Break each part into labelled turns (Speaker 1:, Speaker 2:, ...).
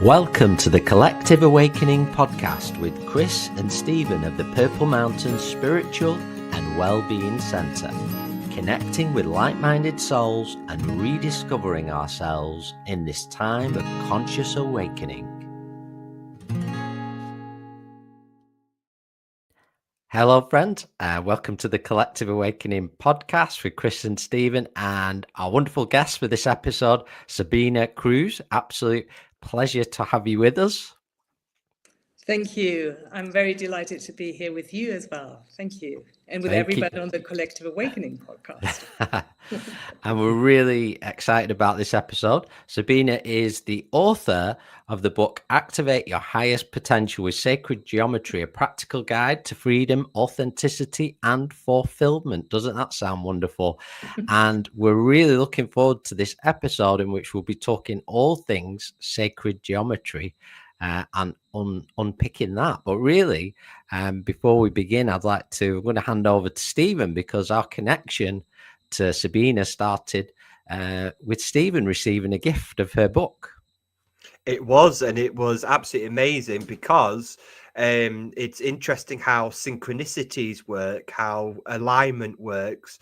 Speaker 1: Welcome to the Collective Awakening podcast with Chris and Stephen of the Purple Mountain Spiritual and Wellbeing Centre, connecting with like-minded souls and rediscovering ourselves in this time of conscious awakening. Hello, friends. Welcome to the Collective Awakening podcast with Chris and Stephen, and our wonderful guest for this episode, Sabine Cruz. Absolute pleasure to have you with us.
Speaker 2: Thank you. I'm very delighted to be here with you as well. Thank you. And with everybody on the Collective Awakening podcast.
Speaker 1: And we're really excited about this episode. Sabine is the author of the book, Activate Your Highest Potential with Sacred Geometry, a practical guide to freedom, authenticity, and fulfillment. Doesn't that sound wonderful? And we're really looking forward to this episode in which we'll be talking all things sacred geometry. And unpicking that. But really, before we begin, I'm going to hand over to Stephen, because our connection to Sabine started with Stephen receiving a gift of her book.
Speaker 3: It was absolutely amazing, because it's interesting how synchronicities work, how alignment works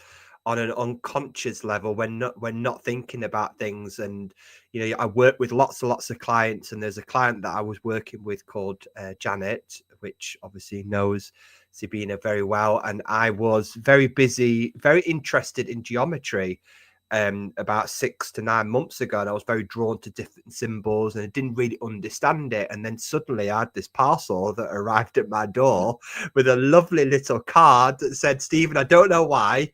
Speaker 3: on an unconscious level when not thinking about things. And I work with lots of clients, and there's a client that I was working with called Janet, which obviously knows Sabine very well, and I was very busy, very interested in geometry about 6 to 9 months ago, and I was very drawn to different symbols, and I didn't really understand it. And then suddenly I had this parcel that arrived at my door with a lovely little card that said, "Stephen, I don't know why,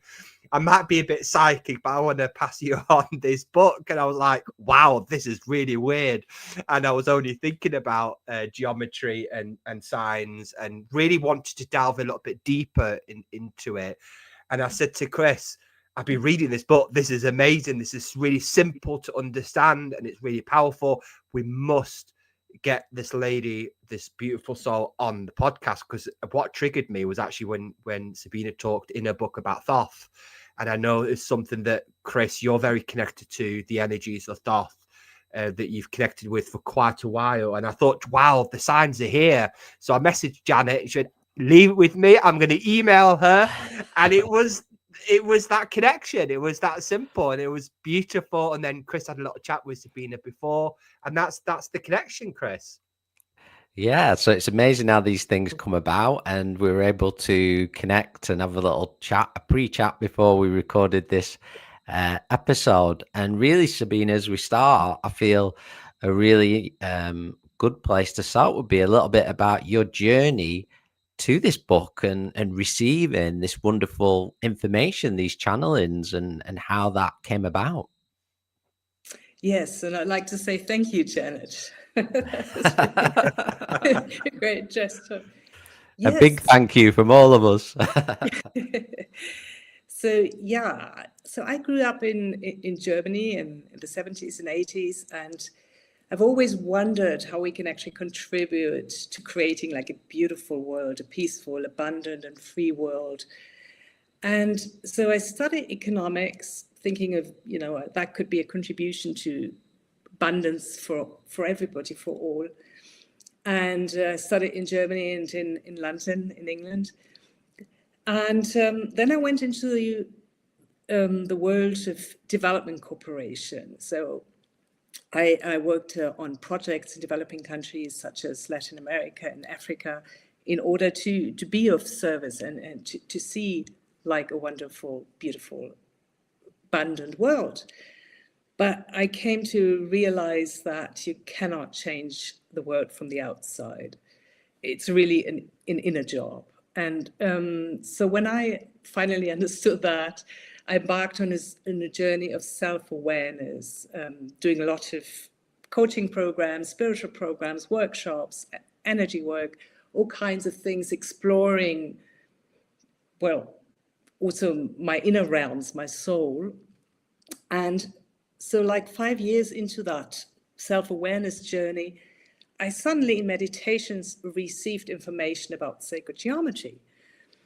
Speaker 3: I might be a bit psychic, but I want to pass you on this book." And I was like, wow, this is really weird. And I was only thinking about geometry and signs, and really wanted to delve a little bit deeper into it. And I said to Chris, I've been reading this book. This is amazing. This is really simple to understand, and it's really powerful. We must get this lady, this beautiful soul, on the podcast, because what triggered me was actually when Sabine talked in her book about Thoth. And I know it's something that, Chris, you're very connected to, the energies of Thoth that you've connected with for quite a while. And I thought, wow, the signs are here. So I messaged Janet, and she said, leave it with me, I'm going to email her. And it was that connection. It was that simple, and it was beautiful. And then Chris had a little chat with Sabine before, and that's the connection, Chris.
Speaker 1: Yeah, so it's amazing how these things come about, and we were able to connect and have a little chat, a pre-chat before we recorded this episode. And really, Sabine, as we start, I feel a really good place to start would be a little bit about your journey to this book and receiving this wonderful information, these channelings, and how that came about.
Speaker 2: Yes, and I'd like to say thank you, Janet. Great gesture.
Speaker 1: Yes. A big thank you from all of us.
Speaker 2: So I grew up in Germany in the 70s and 80s, and I've always wondered how we can actually contribute to creating like a beautiful world, a peaceful, abundant, and free world. And so I studied economics, thinking of, that could be a contribution to abundance for everybody, for all. And studied in Germany and in London, in England. And then I went into the world of development cooperation. So I worked on projects in developing countries such as Latin America and Africa, in order to be of service and to see like a wonderful, beautiful, abundant world. But I came to realize that you cannot change the world from the outside. It's really an inner job. And so when I finally understood that, I embarked on a journey of self-awareness, doing a lot of coaching programs, spiritual programs, workshops, energy work, all kinds of things, exploring, also my inner realms, my soul. And so like 5 years into that self-awareness journey, I suddenly in meditations received information about sacred geometry.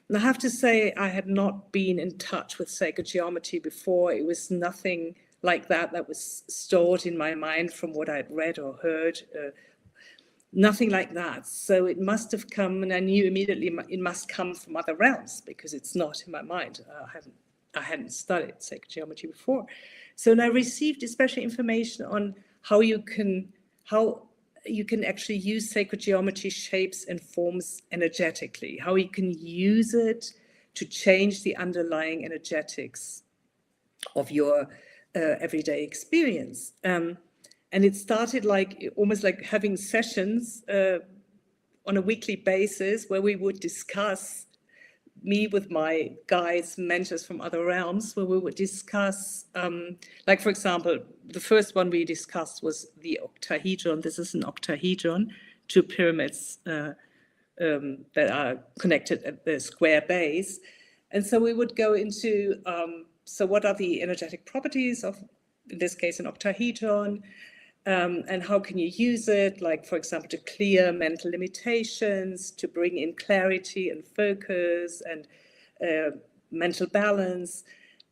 Speaker 2: And I have to say, I had not been in touch with sacred geometry before. It was nothing like that was stored in my mind from what I'd read or heard. Nothing like that. So it must have come, and I knew immediately it must come from other realms, because it's not in my mind. I hadn't studied sacred geometry before. So I received especially information on how you can actually use sacred geometry shapes and forms energetically, how you can use it to change the underlying energetics of your everyday experience. And it started almost like having sessions on a weekly basis where we would discuss, me with my guides, mentors from other realms, where we would discuss, like, for example, the first one we discussed was the octahedron. This is an octahedron, 2 pyramids that are connected at the square base. And so we would go into, so what are the energetic properties of, in this case, an octahedron? And how can you use it, like, for example, to clear mental limitations, to bring in clarity and focus and mental balance.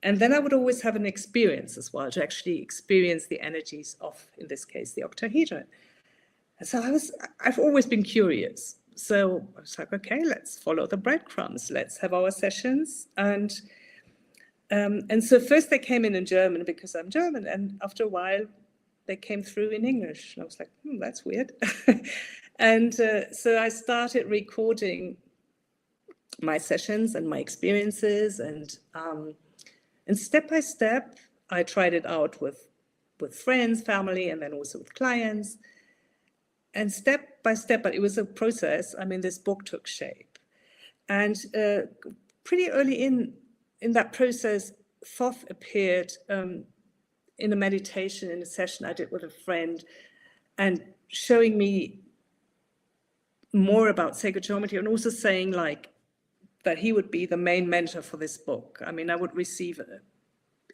Speaker 2: And then I would always have an experience as well, to actually experience the energies of, in this case, the octahedron. And so I've always been curious. So I was like, okay, let's follow the breadcrumbs. Let's have our sessions. And so first they came in German, because I'm German. And after a while, they came through in English. And I was like, that's weird. And so I started recording my sessions and my experiences. And step by step, I tried it out with friends, family, and then also with clients. And step by step, but it was a process. I mean, this book took shape. And pretty early in that process, Thoth appeared in a meditation, in a session I did with a friend, and showing me more about sacred geometry, and also saying that he would be the main mentor for this book. I mean, I would receive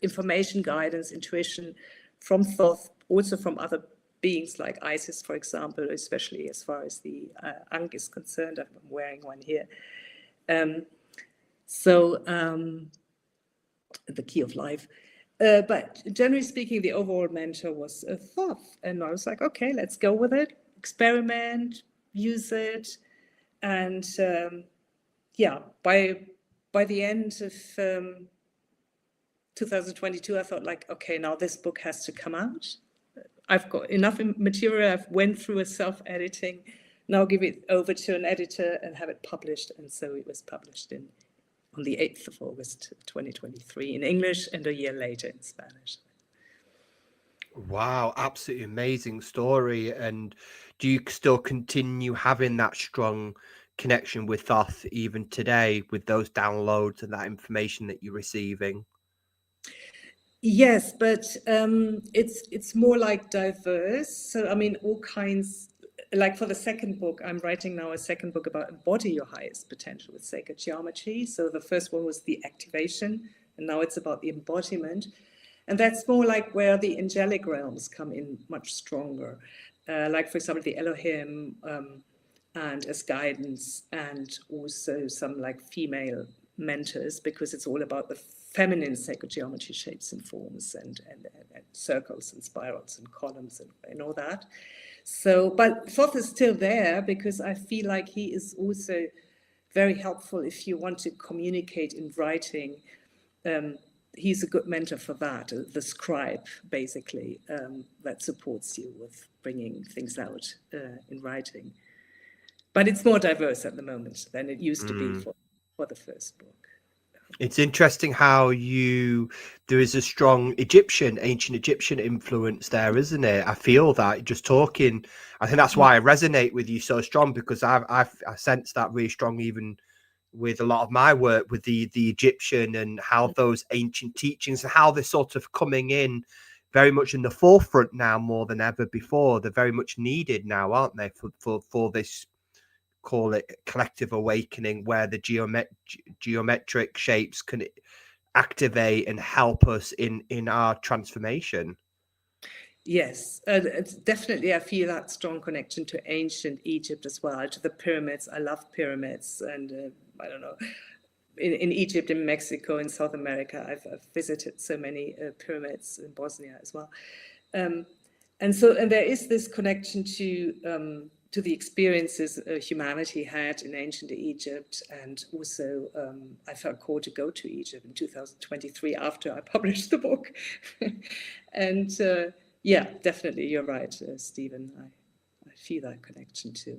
Speaker 2: information, guidance, intuition from Thoth, also from other beings like Isis, for example, especially as far as the Ankh is concerned. I'm wearing one here. The key of life. But generally speaking, the overall mentor was Thoth. And I was like, okay, let's go with it, experiment, use it. And by the end of 2022, I thought, okay, now this book has to come out. I've got enough material. I've went through a self-editing. Now give it over to an editor and have it published. And so it was published on the 8th of August, 2023 in English, and a year later in Spanish.
Speaker 3: Wow, absolutely amazing story. And do you still continue having that strong connection with Thoth even today, with those downloads and that information that you're receiving?
Speaker 2: Yes, but it's more diverse. So, I mean, all kinds, like for the second book, I'm writing now a second book about embody your highest potential with sacred geometry. So the first one was the activation, and now it's about the embodiment. And that's more like where the angelic realms come in much stronger. Like, for example, the Elohim and as guidance, and also some like mentors, because it's all about the feminine sacred geometry shapes and forms and circles and spirals and columns and all that. So, but Thoth is still there, because I feel like he is also very helpful if you want to communicate in writing. He's a good mentor for that, the scribe, basically, that supports you with bringing things out in writing. But it's more diverse at the moment than it used to be for the first book.
Speaker 3: It's interesting how there is a strong ancient Egyptian influence there, isn't it? I feel that just talking. I think that's why I resonate with you so strong, because I sense that really strong, even with a lot of my work with the Egyptian, and how those ancient teachings and how they're sort of coming in very much in the forefront now more than ever before. They're very much needed now, aren't they, for this, call it, collective awakening, where the geometric shapes can activate and help us in our transformation.
Speaker 2: Yes, it's definitely, I feel that strong connection to ancient Egypt as well, to the pyramids. I love pyramids, and I don't know, in Egypt, in Mexico, in South America. I've visited so many pyramids in Bosnia as well. And there is this connection to the experiences humanity had in ancient Egypt. And also I felt called to go to Egypt in 2023 after I published the book. And yeah, definitely, you're right, Stephen. I feel that connection too.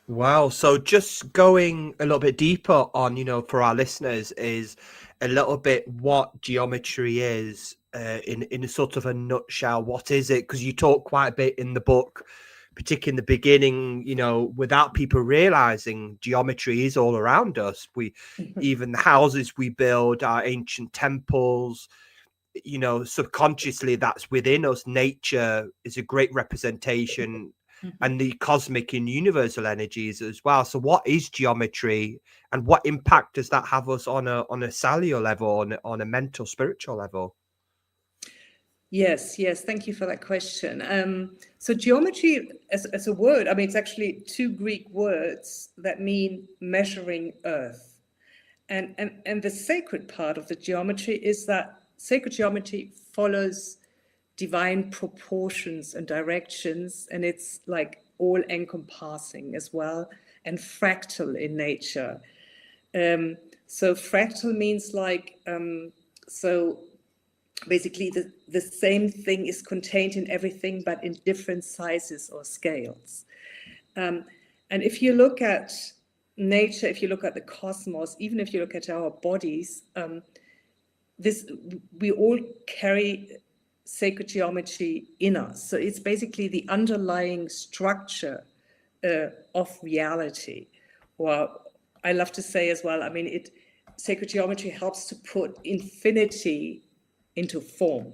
Speaker 3: Wow. So just going a little bit deeper on, for our listeners, is a little bit what geometry is in a sort of a nutshell. What is it? Because you talk quite a bit in the book, particularly in the beginning, without people realizing geometry is all around us. Even the houses we build, our ancient temples, subconsciously that's within us. Nature is a great representation, and the cosmic and universal energies as well. So what is geometry, and what impact does that have us on a cellular level, on a mental, spiritual level?
Speaker 2: Yes, thank you for that question. So geometry as a word, I mean, it's actually two Greek words that mean measuring earth. And the sacred part of the geometry is that sacred geometry follows divine proportions and directions, and it's like all encompassing as well, and fractal in nature. So fractal means like, so basically the same thing is contained in everything, but in different sizes or scales. And if you look at nature, if you look at the cosmos, even if you look at our bodies, we all carry sacred geometry in us. So it's basically the underlying structure of reality. Or I love to say as well, I mean, sacred geometry helps to put infinity into form.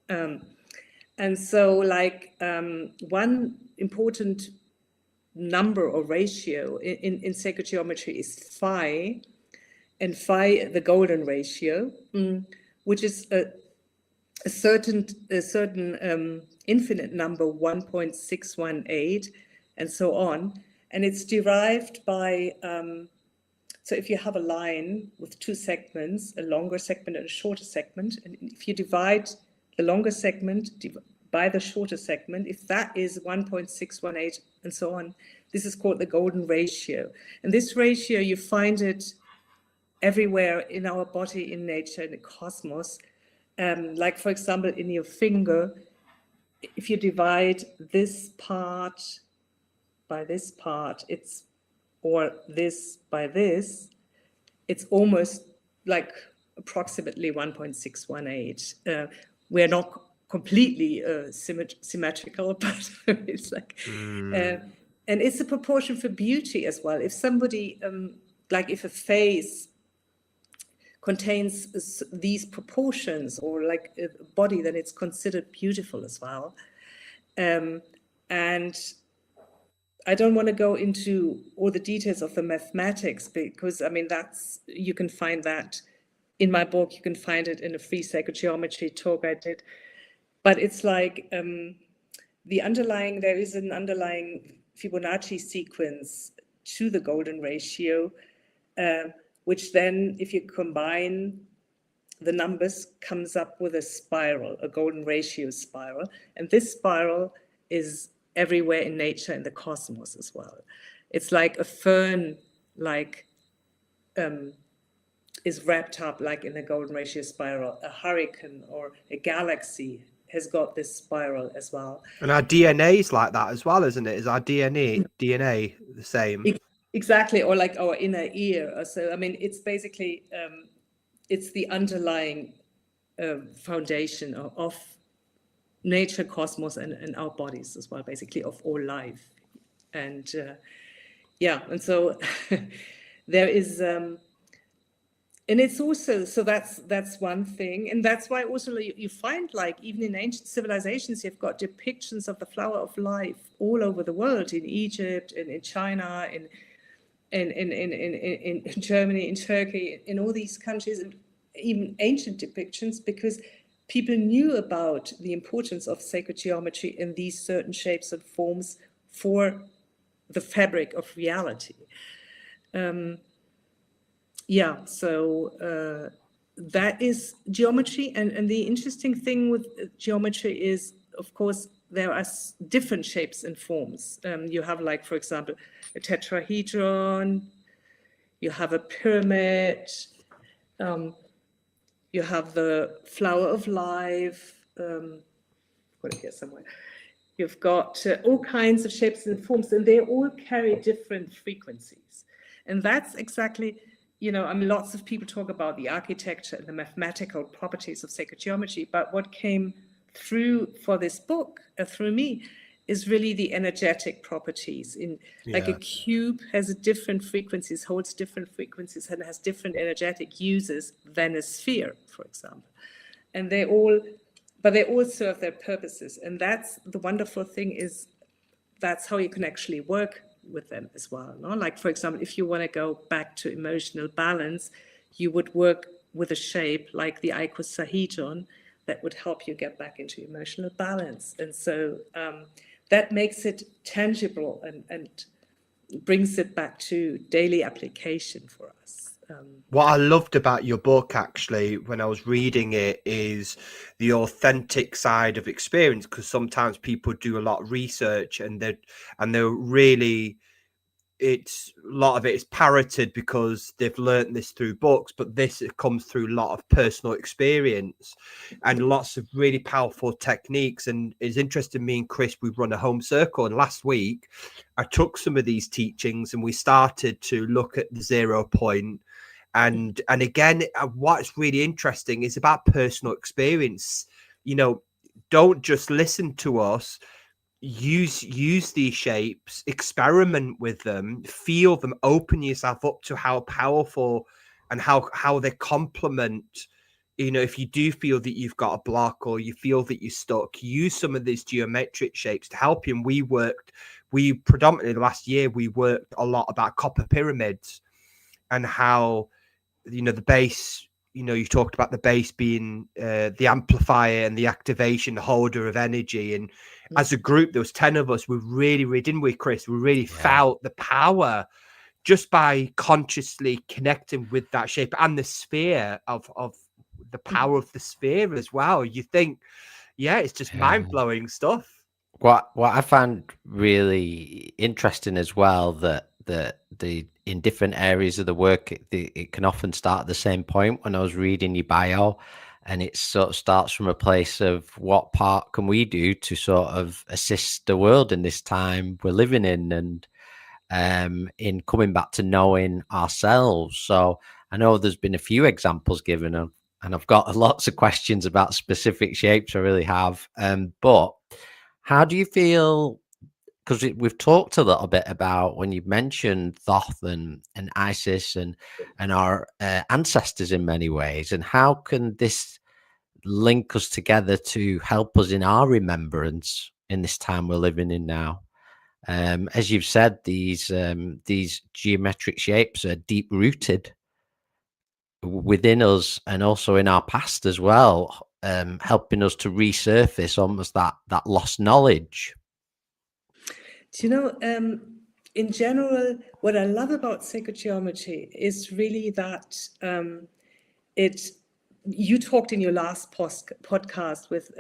Speaker 2: And so like one important number or ratio in sacred geometry is phi, and phi, the golden ratio, which is a certain infinite number, 1.618, and so on. And it's derived by, so if you have a line with two segments, a longer segment and a shorter segment, and if you divide the longer segment by the shorter segment, if that is 1.618 and so on, this is called the golden ratio. And this ratio, you find it everywhere in our body, in nature, in the cosmos. Like, for example, in your finger, if you divide this part by this part, or this by this, it's almost like approximately 1.618. We're not completely symmetrical, but it's like, and it's a proportion for beauty as well. If somebody, like if a face contains these proportions, or like a body, then it's considered beautiful as well. And I don't want to go into all the details of the mathematics, because I mean, you can find that in my book. You can find it in a free sacred geometry talk I did. But it's like there is an underlying Fibonacci sequence to the golden ratio, which then, if you combine the numbers, comes up with a spiral, a golden ratio spiral. And this spiral is everywhere in nature, in the cosmos as well. It's like a fern, is wrapped up like in a golden ratio spiral. A hurricane or a galaxy has got this spiral as well.
Speaker 3: And our DNA is like that as well, isn't it? Is our DNA the same?
Speaker 2: Exactly, or like our inner ear. So I mean, it's basically it's the underlying foundation of nature, cosmos, and our bodies as well, basically, of all life. And and so there is, and it's also, so that's one thing. And that's why also you find, like, even in ancient civilizations, you've got depictions of the flower of life all over the world, in Egypt, and in China, in Germany, in Turkey, in all these countries, and even ancient depictions, because people knew about the importance of sacred geometry in these certain shapes and forms for the fabric of reality. Yeah, so that is geometry. And the interesting thing with geometry is, of course, there are different shapes and forms. You have, like, for example, a tetrahedron, you have a pyramid, you have the flower of life. Got it here somewhere. You've got all kinds of shapes and forms, and they all carry different frequencies. And that's exactly, I mean, lots of people talk about the architecture and the mathematical properties of sacred geometry, but what came through for this book, through me, is really the energetic properties. Like a cube has different frequencies, holds different frequencies, and has different energetic uses than a sphere, for example. And they all serve their purposes. And that's the wonderful thing, is that's how you can actually work with them as well. No? Like, for example, if you want to go back to emotional balance, you would work with a shape like the icosahedron that would help you get back into emotional balance. And so that makes it tangible and brings it back to daily application for us.
Speaker 3: What I loved about your book, actually, when I was reading it, is the authentic side of experience, because sometimes people do a lot of research and they're really, it's a lot of it is parroted because they've learned this through books, but this, it comes through a lot of personal experience and lots of really powerful techniques. And it's interesting, me and Chris, we run a home circle, and last week I took some of these teachings and we started to look at the 0 point. And again, what's really interesting is about personal experience. Don't just listen to us. Use these shapes, experiment with them, feel them, open yourself up to how powerful and how they complement. If you do feel that you've got a block or you feel that you're stuck, use some of these geometric shapes to help you. And we predominantly last year, we worked a lot about copper pyramids and how, the base, you talked about the base being the amplifier and the activation, the holder of energy. And as a group, there was 10 of us. We really, didn't we, Chris? We really felt the power just by consciously connecting with that shape and the sphere of the power of the sphere as well. You think, it's just mind-blowing stuff.
Speaker 1: What I found really interesting as well, that the in different areas of the work, it can often start at the same point. When I was reading your bio, and it sort of starts from a place of what part can we do to sort of assist the world in this time we're living in, and in coming back to knowing ourselves. So I know there's been a few examples given, and I've got lots of questions about specific shapes. I really have. But how do you feel? Because we've talked a little bit about, when you mentioned Thoth and Isis and our ancestors in many ways, and how can this link us together to help us in our remembrance in this time we're living in now? As you've said, these geometric shapes are deep rooted within us and also in our past as well, helping us to resurface almost that lost knowledge.
Speaker 2: In general, what I love about sacred geometry is really that you talked in your last podcast with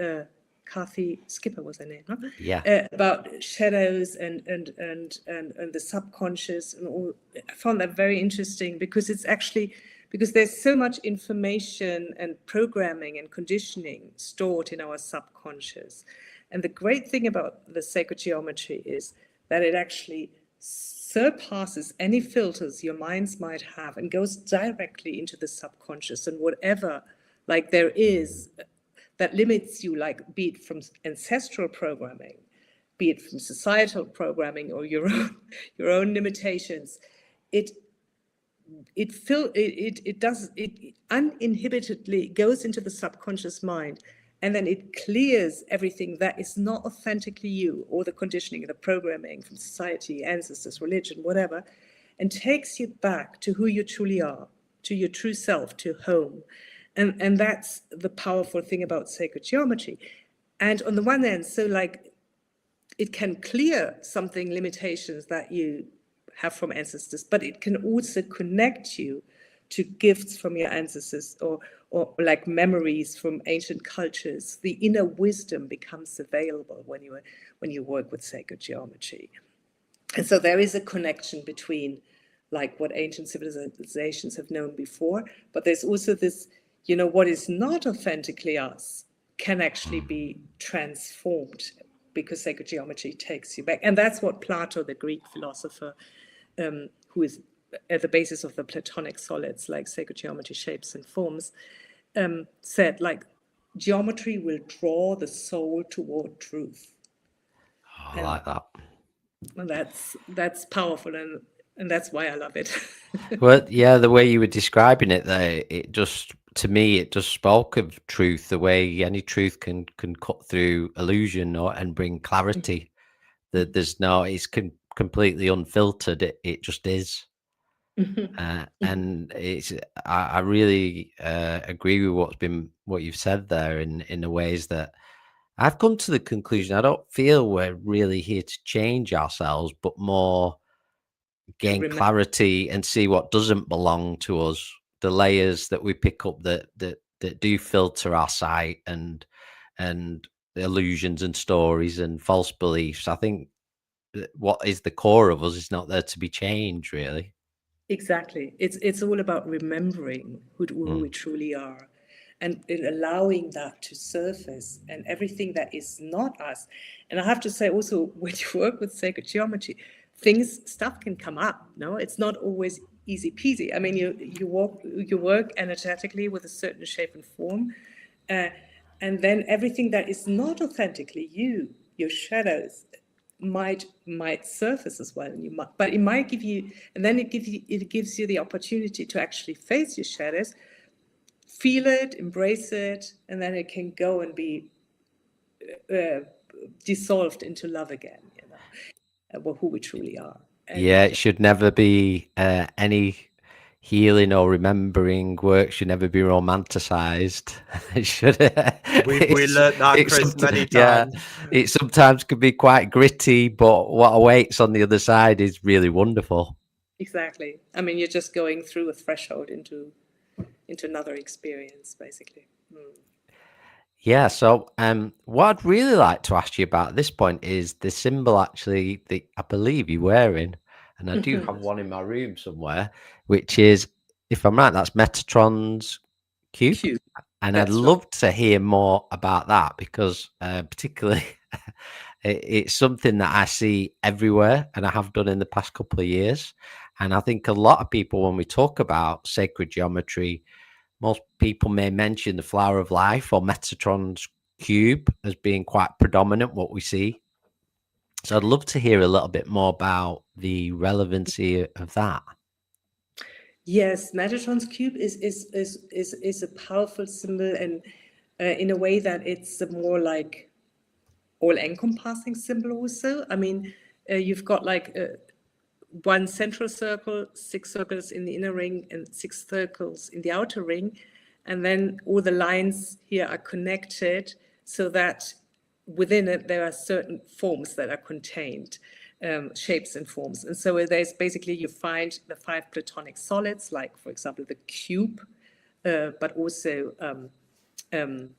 Speaker 2: Kathy Skipper, was her name, huh?
Speaker 1: Yeah.
Speaker 2: About shadows and the subconscious and all. I found that very interesting, because it's actually, because there's so much information and programming and conditioning stored in our subconscious. And the great thing about the sacred geometry is that it actually surpasses any filters your minds might have and goes directly into the subconscious, and whatever there is that limits you, be it from ancestral programming, be it from societal programming or your own limitations, it uninhibitedly goes into the subconscious mind, and then it clears everything that is not authentically you, or the conditioning, the programming from society, ancestors, religion, whatever, and takes you back to who you truly are, to your true self, to home. And that's the powerful thing about sacred geometry. And on the one hand, it can clear limitations that you have from ancestors, but it can also connect you to gifts from your ancestors or like memories from ancient cultures, the inner wisdom becomes available when you work with sacred geometry. And so there is a connection between like what ancient civilizations have known before, but there's also this, what is not authentically us can actually be transformed because sacred geometry takes you back. And that's what Plato, the Greek philosopher, who is at the basis of the Platonic solids like sacred geometry, shapes and forms, said, like, geometry will draw the soul toward truth.
Speaker 1: I like that.
Speaker 2: And that's powerful, and that's why I love it.
Speaker 1: Well, yeah, the way you were describing it there, to me it just spoke of truth, the way any truth can cut through illusion and bring clarity. That it's completely unfiltered. It just is. And I really agree with what you've said there in the ways that I've come to the conclusion. I don't feel we're really here to change ourselves, but more gain clarity and see what doesn't belong to us, the layers that we pick up that do filter our sight, and illusions and stories and false beliefs. I think that what is the core of us is not there to be changed, really.
Speaker 2: Exactly. It's all about remembering who we truly are, and in allowing that to surface, and everything that is not us. And I have to say also, when you work with sacred geometry, stuff can come up. No, it's not always easy peasy. I mean, you work energetically with a certain shape and form, and then everything that is not authentically you, your shadows, might surface as well, and but it might give you, and then it gives you the opportunity to actually face your shadows, feel it, embrace it, and then it can go and be dissolved into love again, who we truly are. And
Speaker 1: it should never be any healing or remembering work should never be romanticized. It should.
Speaker 3: We learned that, Chris, many times.
Speaker 1: Yeah, it sometimes can be quite gritty, but what awaits on the other side is really wonderful.
Speaker 2: Exactly. I mean, you're just going through a threshold into another experience, basically.
Speaker 1: Yeah, so what I'd really like to ask you about at this point is the symbol actually that I believe you're wearing, and I do have one in my room somewhere, which is, if I'm right, that's Metatron's cube. And I'd love to hear more about that, because particularly it's something that I see everywhere, and I have done in the past couple of years. And I think a lot of people, when we talk about sacred geometry, most people may mention the flower of life or Metatron's cube as being quite predominant, what we see. So I'd love to hear a little bit more about the relevancy of that.
Speaker 2: Yes, Metatron's cube is a powerful symbol, and in a way that it's a more like all-encompassing symbol also. I mean, you've got like one central circle, 6 circles in the inner ring, and 6 circles in the outer ring. And then all the lines here are connected so that within it there are certain forms that are contained, shapes and forms. And so there's basically, you find the 5 Platonic solids, like, for example, the cube, but also the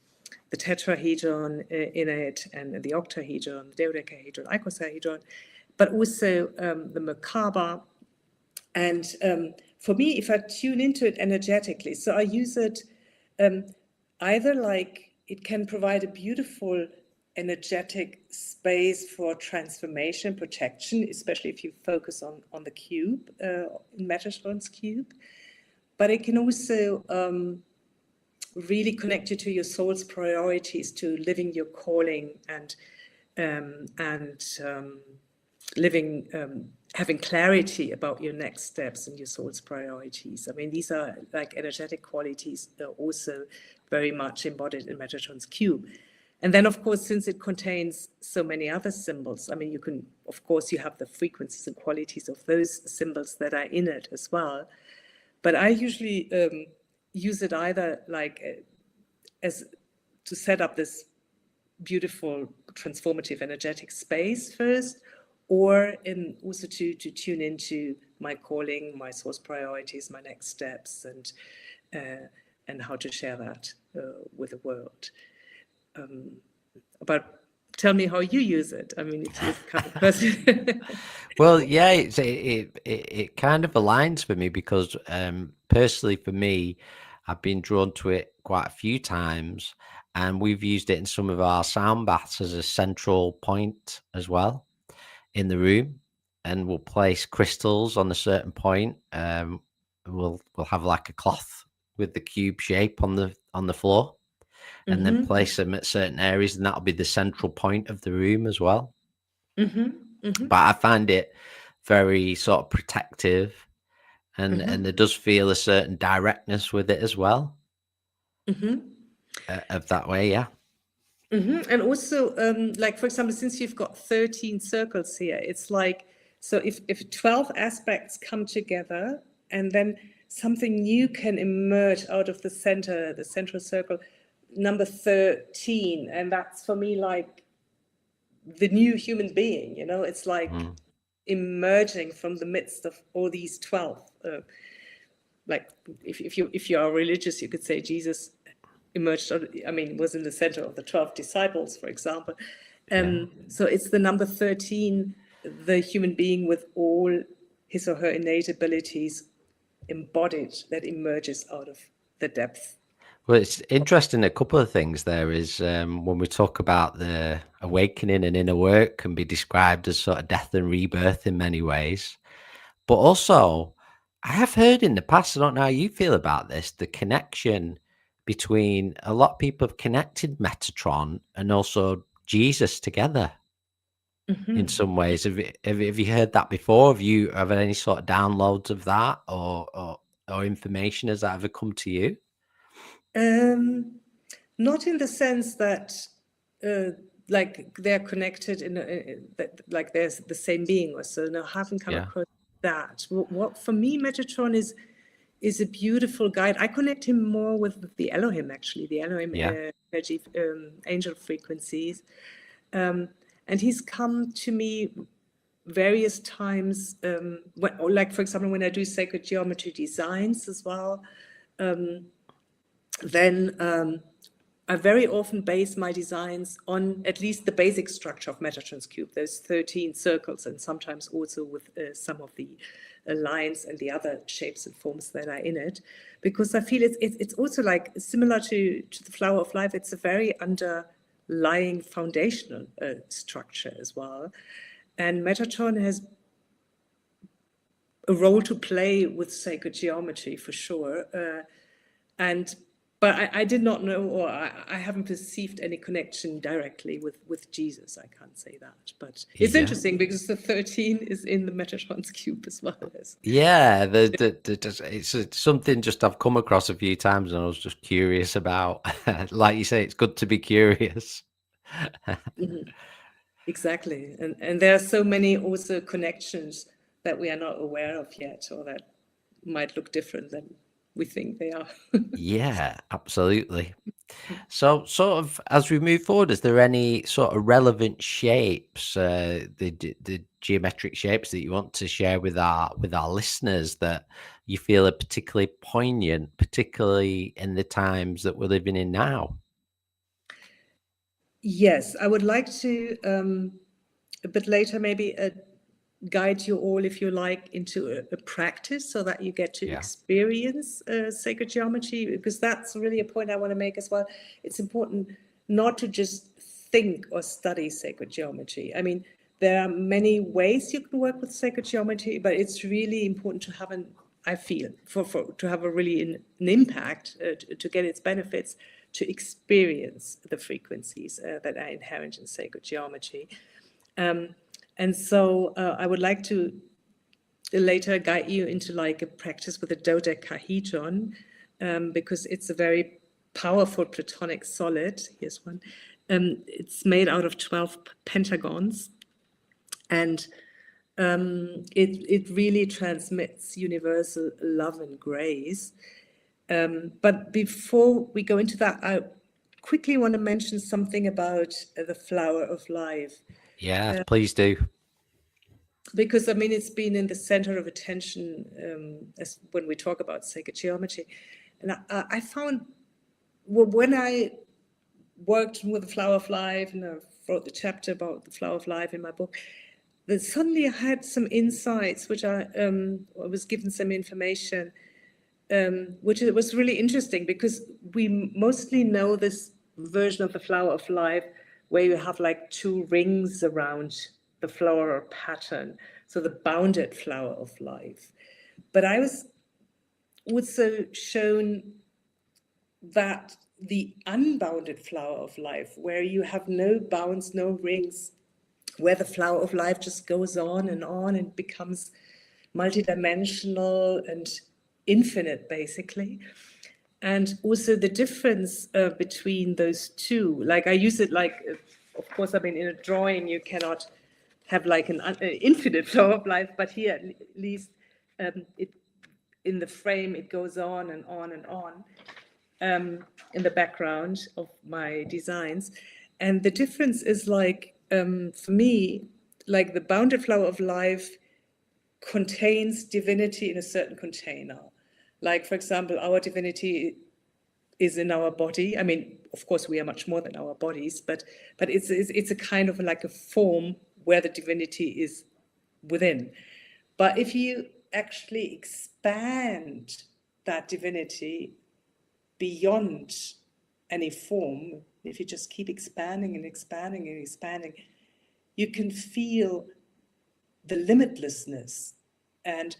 Speaker 2: tetrahedron in it, and the octahedron, dodecahedron, icosahedron, but also the Merkaba. And for me, if I tune into it energetically, so I use it either like it can provide a beautiful energetic space for transformation, protection, especially if you focus on the cube, in Metatron's cube. But it can also really connect you to your soul's priorities, to living your calling, and living, having clarity about your next steps and your soul's priorities. I mean, these are like energetic qualities that are also very much embodied in Metatron's cube. And then, of course, since it contains so many other symbols, I mean, you can, of course, you have the frequencies and qualities of those symbols that are in it as well. But I usually use it either like as to set up this beautiful transformative energetic space first, or also to tune into my calling, my source priorities, my next steps, and how to share that with the world. But tell me how you use it. I mean, if you're the kind of person.
Speaker 1: Well, yeah, it kind of aligns for me because personally for me, I've been drawn to it quite a few times, and we've used it in some of our sound baths as a central point as well in the room, and we'll place crystals on a certain point. We'll have like a cloth with the cube shape on the floor, and then place them at certain areas, and that'll be the central point of the room as well. But I find it very sort of protective, and there does feel a certain directness with it as well. Of that way, yeah.
Speaker 2: And also, like, for example, since you've got 13 circles here, it's like, so if 12 aspects come together and then something new can emerge out of the central circle, number 13, and that's for me like the new human being, you know, it's like emerging from the midst of all these 12. Like if you are religious, you could say Jesus emerged, I mean, was in the center of the 12 disciples, for example. So it's the number 13, the human being with all his or her innate abilities embodied, that emerges out of the depth.
Speaker 1: Well, it's interesting. A couple of things there is when we talk about the awakening and inner work can be described as sort of death and rebirth in many ways. But also, I have heard in the past, I don't know how you feel about this, the connection between a lot of people have connected Metatron and also Jesus together in some ways. Have you heard that before? Have you had any sort of downloads of that or information? Has that ever come to you?
Speaker 2: Not in the sense that like they're connected that like there's the same being or so. No, I haven't come across that. What for me, Metatron is a beautiful guide. I connect him more with the Elohim, actually, the Elohim energy, angel frequencies, and he's come to me various times. Like for example, when I do sacred geometry designs as well. Then I very often base my designs on at least the basic structure of Metatron's cube. There's 13 circles, and sometimes also with some of the lines and the other shapes and forms that are in it, because I feel it's also like similar to the flower of life. It's a very underlying foundational structure as well, and Metatron has a role to play with sacred geometry for sure, But I did not know, or I haven't perceived any connection directly with Jesus. I can't say that, but it's interesting because the 13 is in the Metatron's cube as well.
Speaker 1: Yeah, it's something just I've come across a few times, and I was just curious about. Like you say, it's good to be curious.
Speaker 2: Exactly, and there are so many also connections that we are not aware of yet, or that might look different than we think they are.
Speaker 1: Yeah, absolutely. So, sort of as we move forward, is there any sort of relevant shapes, the geometric shapes that you want to share with our listeners that you feel are particularly poignant, particularly in the times that we're living in now?
Speaker 2: Yes, I would like to a bit later maybe guide you all, if you like, into a practice so that you get to experience sacred geometry, because that's really a point I want to make as well. It's important not to just think or study sacred geometry. I mean, there are many ways you can work with sacred geometry, but it's really important to have I feel, to have a really an impact, to get its benefits, to experience the frequencies that are inherent in sacred geometry. And so I would like to later guide you into like a practice with a dodecahedron, because it's a very powerful platonic solid. Here's one. It's made out of 12 pentagons, and it really transmits universal love and grace. But before we go into that, I quickly want to mention something about the flower of life.
Speaker 1: Yeah, please do.
Speaker 2: because I mean, it's been in the center of attention as when we talk about sacred geometry. And I found, well, when I worked with the Flower of Life, and I wrote the chapter about the Flower of Life in my book, that suddenly I had some insights, which I was given some information, which was really interesting, because we mostly know this version of the Flower of Life where you have like two rings around the flower pattern, so the bounded Flower of Life. But I was also shown that the unbounded Flower of Life, where you have no bounds, no rings, where the Flower of Life just goes on and becomes multidimensional and infinite, basically. And also the difference between those two, like I use it like, of course, I mean, in a drawing, you cannot have like an infinite Flower of Life, but here at least it, in the frame, it goes on and on and on in the background of my designs. And the difference is like, for me, like the bounded Flower of Life contains divinity in a certain container. Like, for example, our divinity is in our body. I mean, of course, we are much more than our bodies, but it's a kind of like a form where the divinity is within. But if you actually expand that divinity beyond any form, if you just keep expanding and expanding and expanding, you can feel the limitlessness, and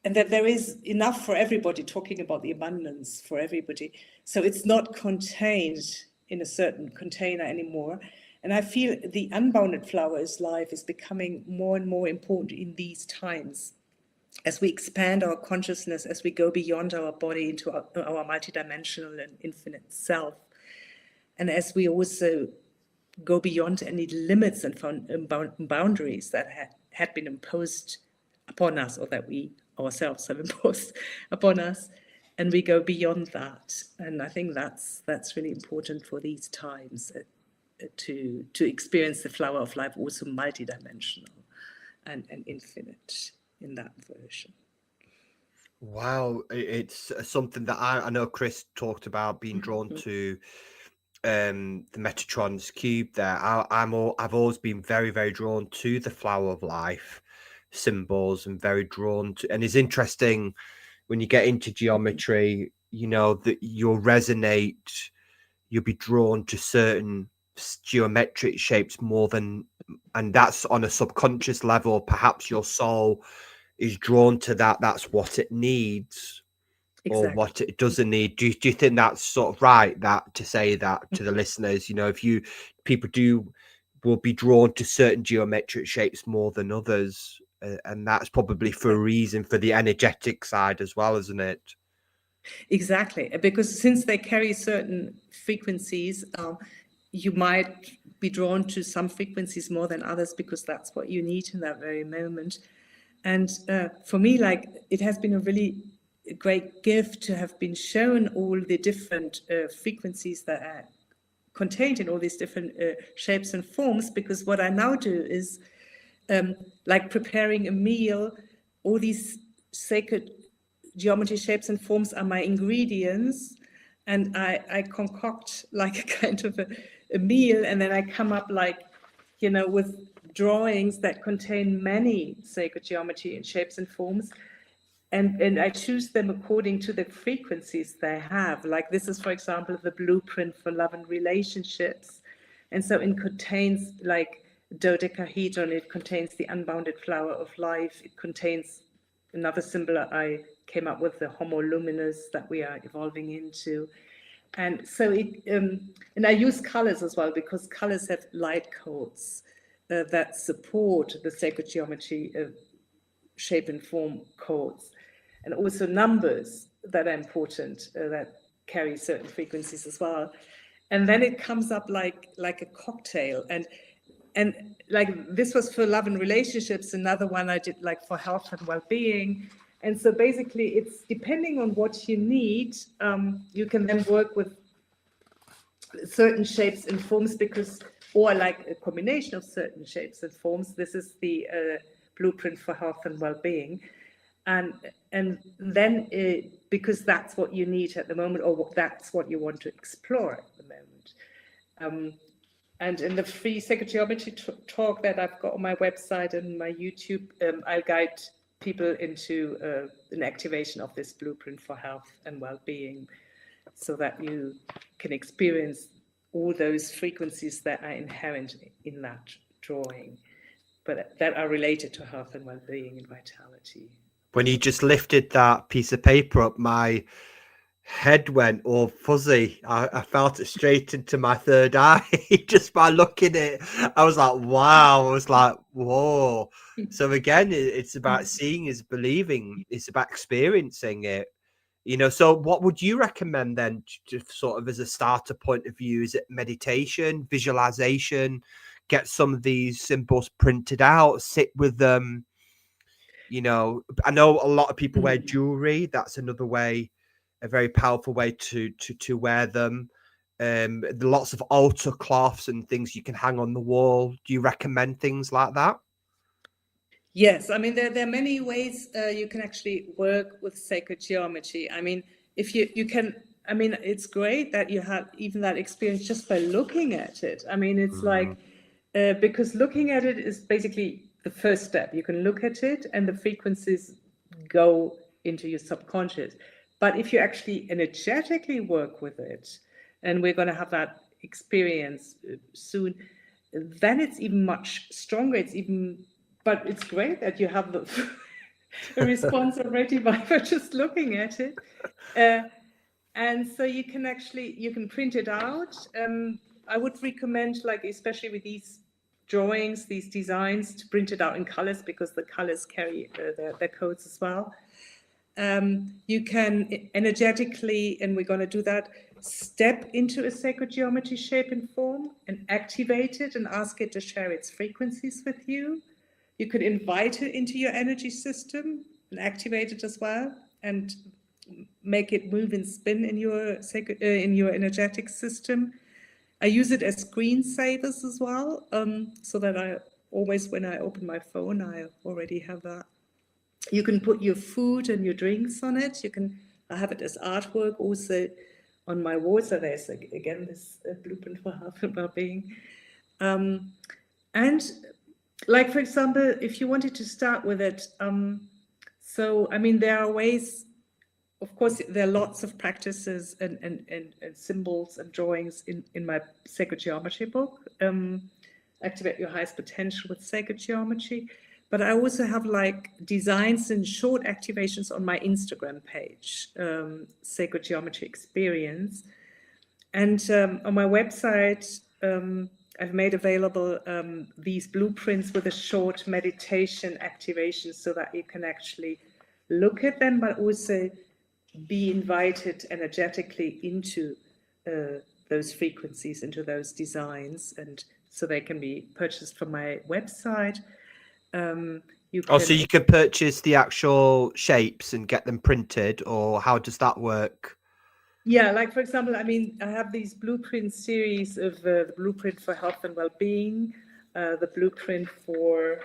Speaker 2: that there is enough for everybody, talking about the abundance for everybody. So it's not contained in a certain container anymore. And I feel the unbounded Flower of Life is becoming more and more important in these times, as we expand our consciousness, as we go beyond our body into our multidimensional and infinite self. And as we also go beyond any limits and boundaries that had been imposed upon us, or that we ourselves have imposed upon us, and we go beyond that. And I think that's really important for these times, to experience the Flower of Life also multidimensional and infinite in that version.
Speaker 3: Wow, it's something that I know Chris talked about, being drawn to the Metatron's cube there. I've always been very, very drawn to the Flower of Life symbols, and very drawn to, and it's interesting when you get into geometry, you know, that you'll be drawn to certain geometric shapes more than, and that's on a subconscious level. Perhaps your soul is drawn to that. That's what it needs. Or what it doesn't need. Do you think that's sort of right, that to say that to the listeners? You know, people will be drawn to certain geometric shapes more than others, and that's probably for a reason, for the energetic side as well, isn't it?
Speaker 2: Exactly, because since they carry certain frequencies, you might be drawn to some frequencies more than others, because that's what you need in that very moment. And for me, like, it has been a really great gift to have been shown all the different frequencies that are contained in all these different shapes and forms, because what I now do is like preparing a meal. All these sacred geometry, shapes and forms are my ingredients, and I concoct like a kind of a meal, and then I come up, like, you know, with drawings that contain many sacred geometry and shapes and forms. And I choose them according to the frequencies they have. Like, this is, for example, the blueprint for love and relationships. And so it contains like dodecahedron, it contains the unbounded Flower of Life, it contains another symbol I came up with, the homo luminous, that we are evolving into. And so and I use colors as well, because colors have light codes that support the sacred geometry shape and form codes, and also numbers that are important, that carry certain frequencies as well. And then it comes up like a cocktail. And like, this was for love and relationships. Another one I did like for health and well-being. And so basically, it's depending on what you need, you can then work with certain shapes and forms, because, or like a combination of certain shapes and forms. This is the blueprint for health and well-being. And then because that's what you need at the moment, or that's what you want to explore at the moment. And in the free sacred geometry talk that I've got on my website and my YouTube, I'll guide people into an activation of this blueprint for health and well-being, so that you can experience all those frequencies that are inherent in that drawing, but that are related to health and well-being and vitality.
Speaker 3: When you just lifted that piece of paper up, my head went all fuzzy. I felt it straight into my third eye just by looking at it. I was like, wow. I was like, whoa. So again, it's about seeing is believing. It's about experiencing it. You know, so what would you recommend then, just sort of as a starter point of view? Is it meditation, visualization, get some of these symbols printed out, sit with them? You know, I know a lot of people wear jewelry. That's another way, a very powerful way to wear them. Lots of altar cloths and things you can hang on the wall. Do you recommend things like that?
Speaker 2: Yes, I mean, there are many ways you can actually work with sacred geometry. I mean, if you can, I mean, it's great that you have even that experience just by looking at it. I mean, it's like, because looking at it is basically the first step. You can look at it and the frequencies go into your subconscious. But if you actually energetically work with it, and we're going to have that experience soon, then it's even much stronger. But it's great that you have the response already by just looking at it. And so you can print it out. I would recommend, like, especially with these drawings, these designs, to print it out in colors, because the colors carry their codes as well. You can energetically, and we're going to do that, step into a sacred geometry shape and form and activate it and ask it to share its frequencies with you. You could invite it into your energy system and activate it as well, and make it move and spin in your energetic system. I use it as screensavers as well, so that I always, when I open my phone, I already have that. You can put your food and your drinks on it. I have it as artwork also on my wall. So there's again this blueprint for health and well-being. And like, for example, if you wanted to start with it, so I mean, there are ways. Of course, there are lots of practices and symbols and drawings in my sacred geometry book. Activate Your Highest Potential with Sacred Geometry. But I also have like designs and short activations on my Instagram page, Sacred Geometry Experience. And on my website, I've made available these blueprints with a short meditation activation, so that you can actually look at them, but also be invited energetically into those frequencies, into those designs. And so they can be purchased from my website. So
Speaker 3: you could purchase the actual shapes and get them printed, or how does that work?
Speaker 2: Yeah, like, for example, I mean, I have these blueprint series of the blueprint for health and well-being, the blueprint for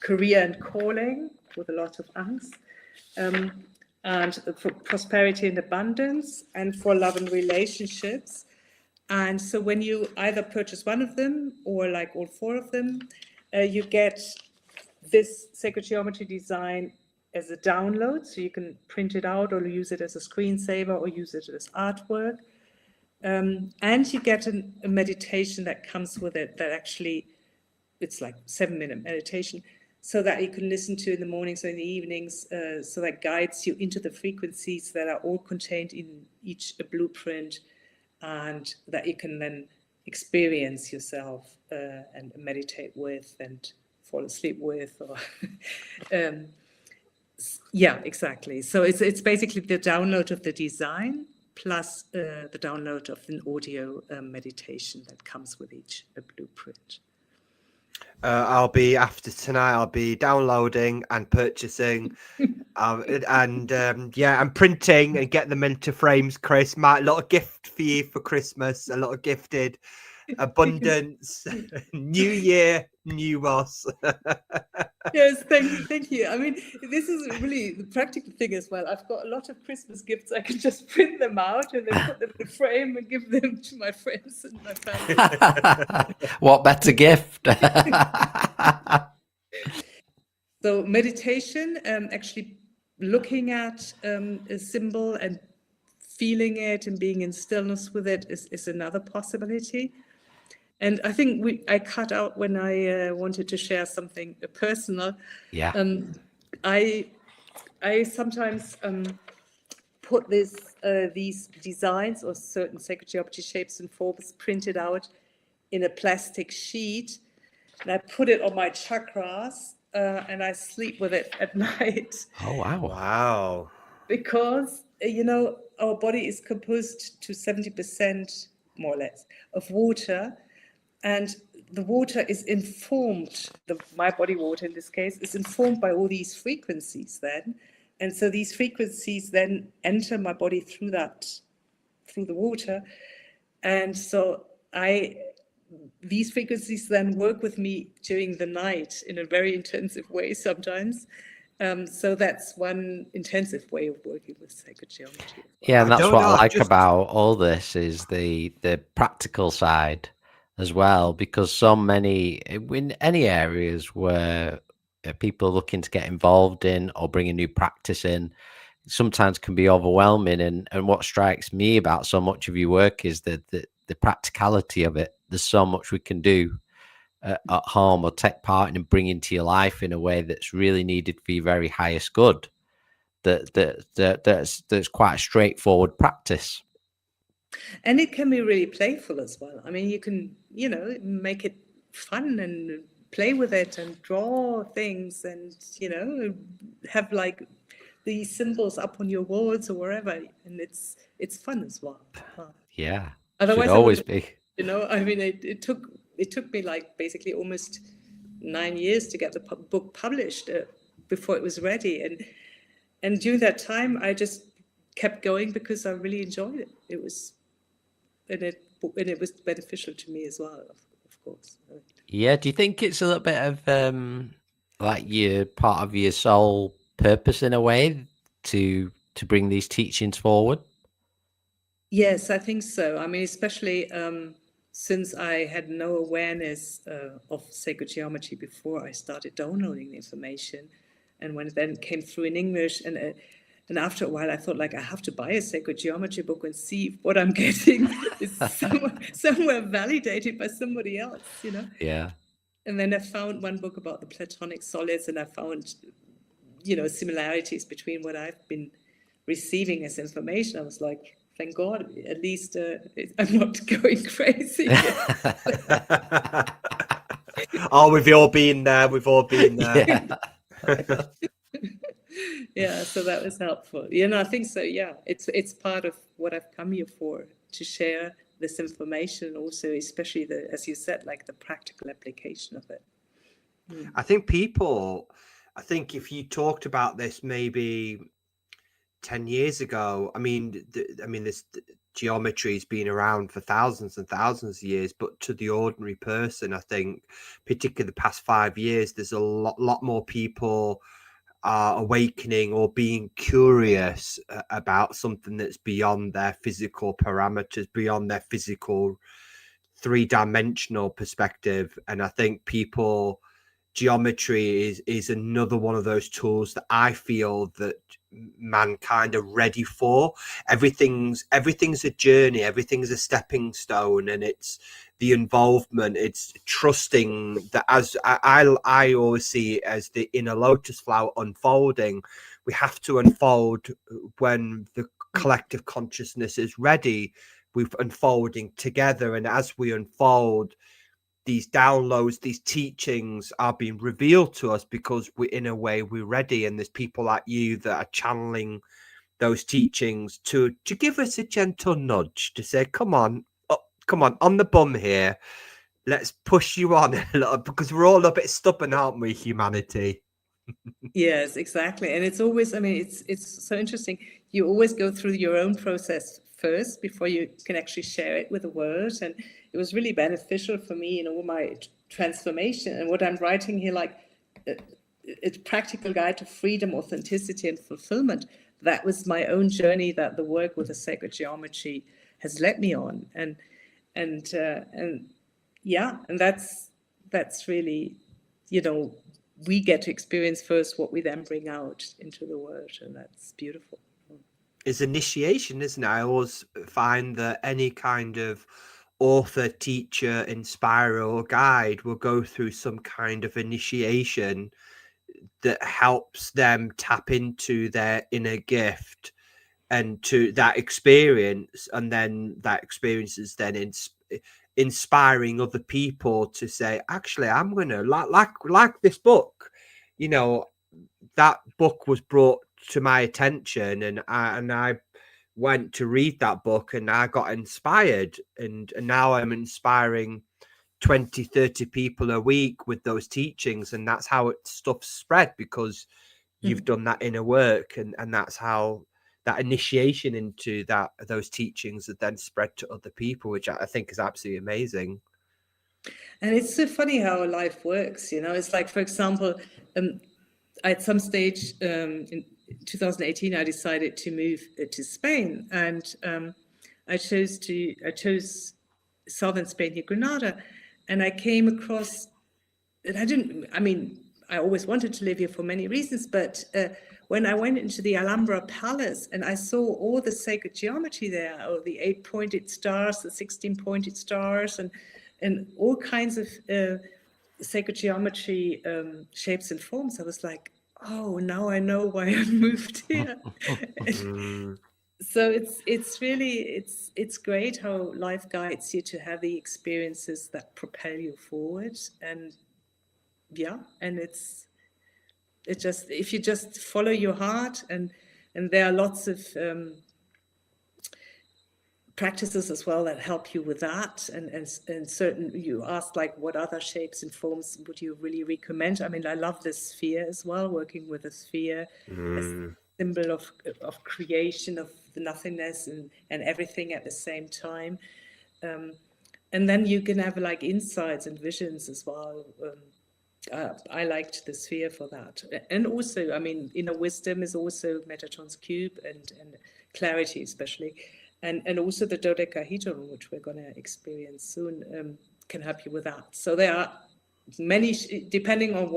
Speaker 2: career and calling with a lot of angst, and for prosperity and abundance, and for love and relationships. And so when you either purchase one of them or like all four of them, you get this sacred geometry design as a download, so you can print it out or use it as a screensaver or use it as artwork. And you get a meditation that comes with it, that actually, it's like 7-minute meditation, so that you can listen to in the mornings or in the evenings, so that guides you into the frequencies that are all contained in each blueprint, and that you can then experience yourself and meditate with and fall asleep with, or yeah, exactly. So it's basically the download of the design plus the download of an audio meditation that comes with each blueprint.
Speaker 3: I'll be, after tonight, I'll be downloading and purchasing and printing and get them into frames, Chris. My little gift for you for Christmas, a little gifted abundance, new year, Nuos.
Speaker 2: Yes, thank you. I mean, this is really the practical thing as well. I've got a lot of Christmas gifts. I can just print them out and then put them in a frame and give them to my friends and my family.
Speaker 1: What better gift?
Speaker 2: So meditation, actually looking at a symbol and feeling it and being in stillness with it is another possibility. And I think I cut out when I wanted to share something personal.
Speaker 1: Yeah.
Speaker 2: I sometimes put these designs or certain sacred geometry shapes and forms printed out in a plastic sheet, and I put it on my chakras, and I sleep with it at night.
Speaker 1: Oh, wow.
Speaker 3: Wow.
Speaker 2: Because, our body is composed to 70%, more or less, of water. And the water is informed, my body water in this case, is informed by all these frequencies then. And so these frequencies then enter my body through the water. And so these frequencies then work with me during the night in a very intensive way sometimes. So that's one intensive way of working with sacred geometry.
Speaker 1: Yeah, and
Speaker 3: I
Speaker 1: that's
Speaker 3: don't
Speaker 1: what I
Speaker 3: know,
Speaker 1: like
Speaker 3: just-
Speaker 1: about all this is the practical side as well, because so many in any areas where people are looking to get involved in or bring a new practice in sometimes can be overwhelming. And what strikes me about so much of your work is that the practicality of it. There's so much we can do at home or take part in and bring into your life in a way that's really needed for your very highest good. That's quite a straightforward practice.
Speaker 2: And it can be really playful as well. I mean, you can, make it fun and play with it and draw things and, have like these symbols up on your walls or wherever. And it's fun as well.
Speaker 1: Yeah.
Speaker 2: Otherwise,
Speaker 1: Should always be.
Speaker 2: I mean, it took me like basically almost 9 years to get the book published before it was ready. And during that time, I just kept going because I really enjoyed it. It was beneficial to me as well, of course.
Speaker 1: Yeah. Do you think it's a little bit of like your part of your soul purpose in a way to bring these teachings forward?
Speaker 2: Yes, I think so. I mean, especially since I had no awareness of sacred geometry before I started downloading the information, and when it then came through in English, and after a while, I thought, like, I have to buy a sacred geometry book and see if what I'm getting is somewhere validated by somebody else,
Speaker 1: Yeah.
Speaker 2: And then I found one book about the Platonic solids, and I found, similarities between what I've been receiving as information. I was like, thank God, at least I'm not going crazy.
Speaker 3: Oh, we've all been there. We've all been there.
Speaker 1: Yeah.
Speaker 2: Yeah, so that was helpful. I think so. Yeah, it's part of what I've come here for, to share this information, also, especially as you said, like the practical application of it.
Speaker 3: I think if you talked about this maybe 10 years ago, I mean, this geometry has been around for thousands and thousands of years, but to the ordinary person, I think, particularly the past 5 years, there's a lot more people are awakening or being curious about something that's beyond their physical parameters, beyond their physical three-dimensional perspective. And I think geometry is another one of those tools that I feel that mankind are ready for. Everything's a journey, everything's a stepping stone, and it's the involvement, it's trusting that, as I always see it as the inner lotus flower unfolding. We have to unfold when the collective consciousness is ready. We're unfolding together, and as we unfold, these downloads, these teachings are being revealed to us because we're ready. And there's people like you that are channeling those teachings to give us a gentle nudge to say, come on the bum here. Let's push you on a little, because we're all a bit stubborn, aren't we, humanity?
Speaker 2: Yes, exactly. And it's always, I mean, it's so interesting. You always go through your own process first before you can actually share it with the world. And it was really beneficial for me in all my transformation. And what I'm writing here, like a practical guide to freedom, authenticity, and fulfillment, that was my own journey that the work with the sacred geometry has led me on. And yeah, and that's really, we get to experience first what we then bring out into the world, and that's beautiful.
Speaker 3: It's initiation, isn't it? I always find that any kind of author, teacher, inspirer, or guide will go through some kind of initiation that helps them tap into their inner gift and to that experience, and then that experience is then inspiring other people to say, actually, I'm gonna like this book, that book was brought to my attention, and I went to read that book, and I got inspired, and now I'm inspiring 20, 30 people a week with those teachings, and that's how stuff spread, because you've done that inner work, and that's how that initiation into those teachings are then spread to other people, which I think is absolutely amazing.
Speaker 2: And it's so funny how life works, it's like, for example, at some stage in 2018, I decided to move to Spain, and I chose southern Spain, here, Granada, and I came across, and I always wanted to live here for many reasons, but when I went into the Alhambra Palace and I saw all the sacred geometry there, or the 8-pointed stars, the 16-pointed stars, and all kinds of sacred geometry shapes and forms, I was like, oh, now I know why I moved here. So it's really great how life guides you to have the experiences that propel you forward, and it just, if you just follow your heart, and there are lots of practices as well that help you with that, and certain, you asked like what other shapes and forms would you really recommend. I love the sphere as well, working with a sphere as a symbol of creation, of the nothingness and everything at the same time, and then you can have like insights and visions as well. I liked the sphere for that, and also inner wisdom is also Metatron's cube, and clarity especially. And also the dodecahedron, which we're going to experience soon, can help you with that. So there are many, depending on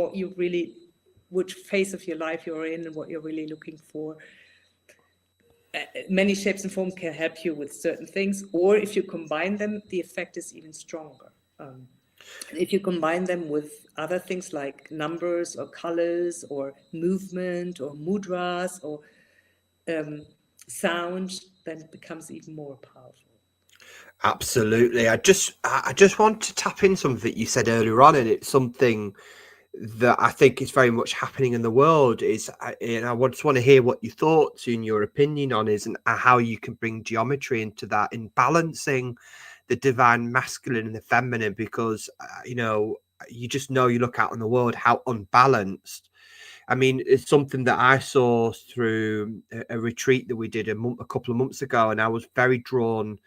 Speaker 2: which phase of your life you're in and what you're really looking for. Many shapes and forms can help you with certain things, or if you combine them, the effect is even stronger. If you combine them with other things like numbers or colors or movement or mudras or sound, then it becomes even more powerful.
Speaker 3: Absolutely. I just want to tap in something that you said earlier on, and it's something that I think is very much happening in the world, and I just want to hear what your thoughts and your opinion on is, and how you can bring geometry into that, in balancing the divine masculine and the feminine, because you look out in the world how unbalanced. It's something that I saw through a retreat that we did a couple of months ago, and I was very drawn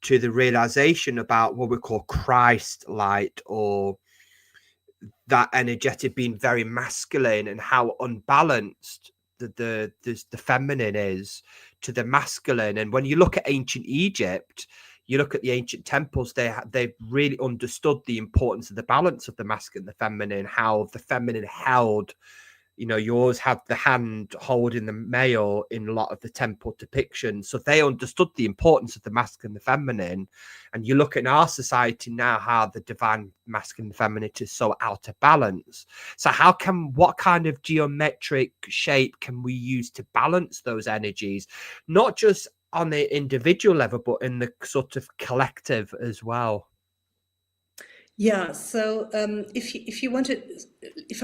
Speaker 3: to the realization about what we call Christ light, or that energetic being very masculine, and how unbalanced the feminine is to the masculine. And when you look at ancient Egypt, you look at the ancient temples, they really understood the importance of the balance of the masculine and the feminine, how the feminine held, you always have the hand holding the male in a lot of the temple depictions. So they understood the importance of the masculine and the feminine. And you look at our society now, how the divine masculine and feminine is so out of balance. So what kind of geometric shape can we use to balance those energies, not just on the individual level, but in the sort of collective as well?
Speaker 2: Yeah. So if you want to, if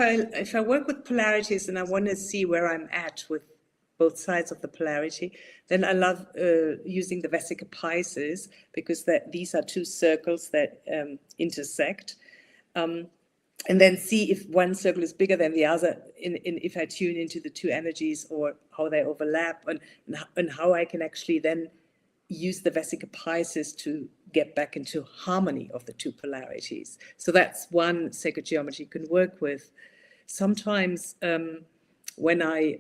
Speaker 2: I work with polarities and I want to see where I'm at with both sides of the polarity, then I love using the Vesica Pisces, because these are two circles that intersect, and then see if one circle is bigger than the other, if I tune into the two energies, or how they overlap, and how I can actually then use the Vesica Pisces to get back into harmony of the two polarities. So that's one sacred geometry you can work with. Sometimes when I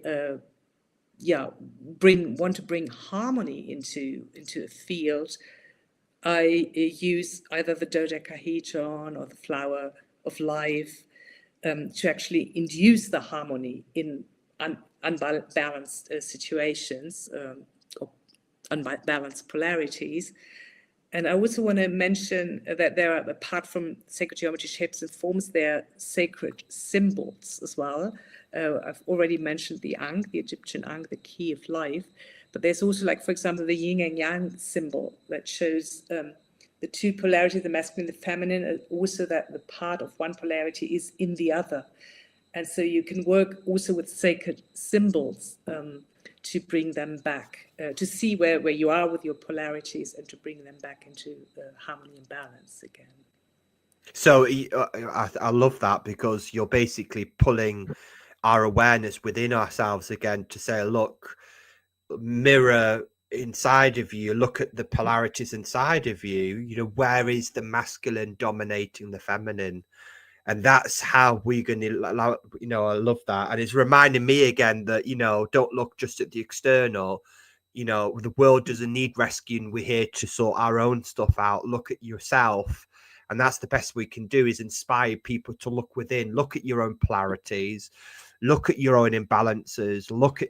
Speaker 2: want to bring harmony into a field, I use either the dodecahedron or the flower of life to actually induce the harmony in unbalanced situations or unbalanced polarities. And I also want to mention that there are, apart from sacred geometry shapes and forms, there are sacred symbols as well. I've already mentioned the Ankh, the Egyptian Ankh, the key of life. But there's also, like, for example, the yin and yang symbol that shows the two polarities, the masculine and the feminine, and also that the part of one polarity is in the other. And so you can work also with sacred symbols to bring them back, to see where you are with your polarities and to bring them back into harmony and balance again.
Speaker 3: So I love that, because you're basically pulling our awareness within ourselves again to say, look, mirror inside of you, look at the polarities inside of you, where is the masculine dominating the feminine? And that's how we're going to, I love that. And it's reminding me again that, don't look just at the external. The world doesn't need rescuing. We're here to sort our own stuff out. Look at yourself. And that's the best we can do, is inspire people to look within, look at your own polarities, look at your own imbalances, look at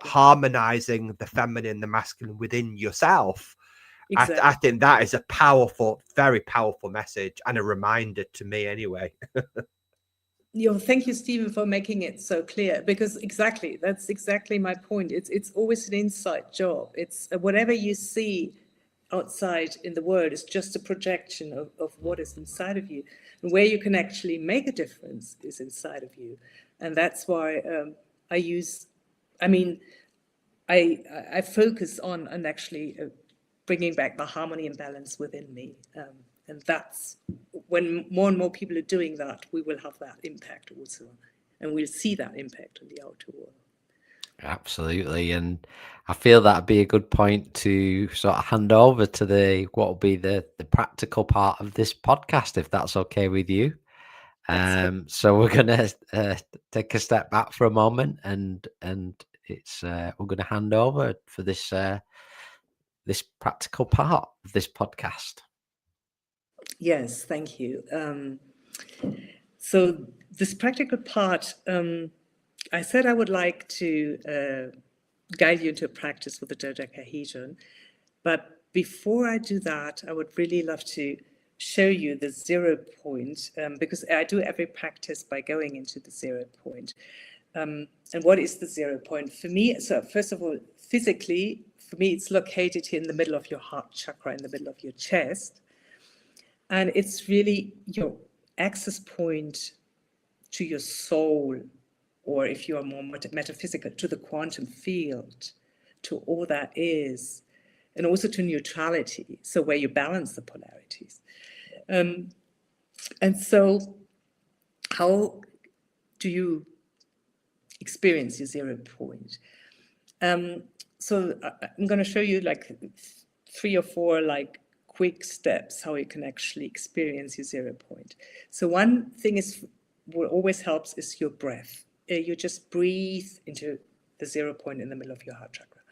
Speaker 3: harmonizing the feminine, the masculine within yourself. Exactly. I think that is a powerful, very powerful message, and a reminder to me anyway.
Speaker 2: Thank you, Stephen, for making it so clear, because that's exactly my point. It's always an inside job. It's whatever you see outside in the world is just a projection of what is inside of you, and where you can actually make a difference is inside of you. And that's why I focus on actually bringing back the harmony and balance within me. And that's when more and more people are doing that, we will have that impact also. And we'll see that impact on the outer world.
Speaker 1: Absolutely. And I feel that'd be a good point to sort of hand over to what will be the practical part of this podcast, if that's okay with you. So we're going to take a step back for a moment, and it's we're going to hand over for this this practical part of this podcast.
Speaker 2: Yes, thank you. So this practical part, I said I would like to guide you into a practice with the dodecahedron. But before I do that, I would really love to show you the 0 point, because I do every practice by going into the 0 point. And what is the 0 point? For me, so first of all, physically, for me, it's located here in the middle of your heart chakra, in the middle of your chest. And it's really your access point to your soul, or if you are more metaphysical, to the quantum field, to all that is, and also to neutrality, so where you balance the polarities. And so how do you experience your 0 point? So I'm going to show you like 3 or 4 like quick steps how you can actually experience your 0 point. So one thing is, what always helps is your breath. You just breathe into the 0 point in the middle of your heart chakra.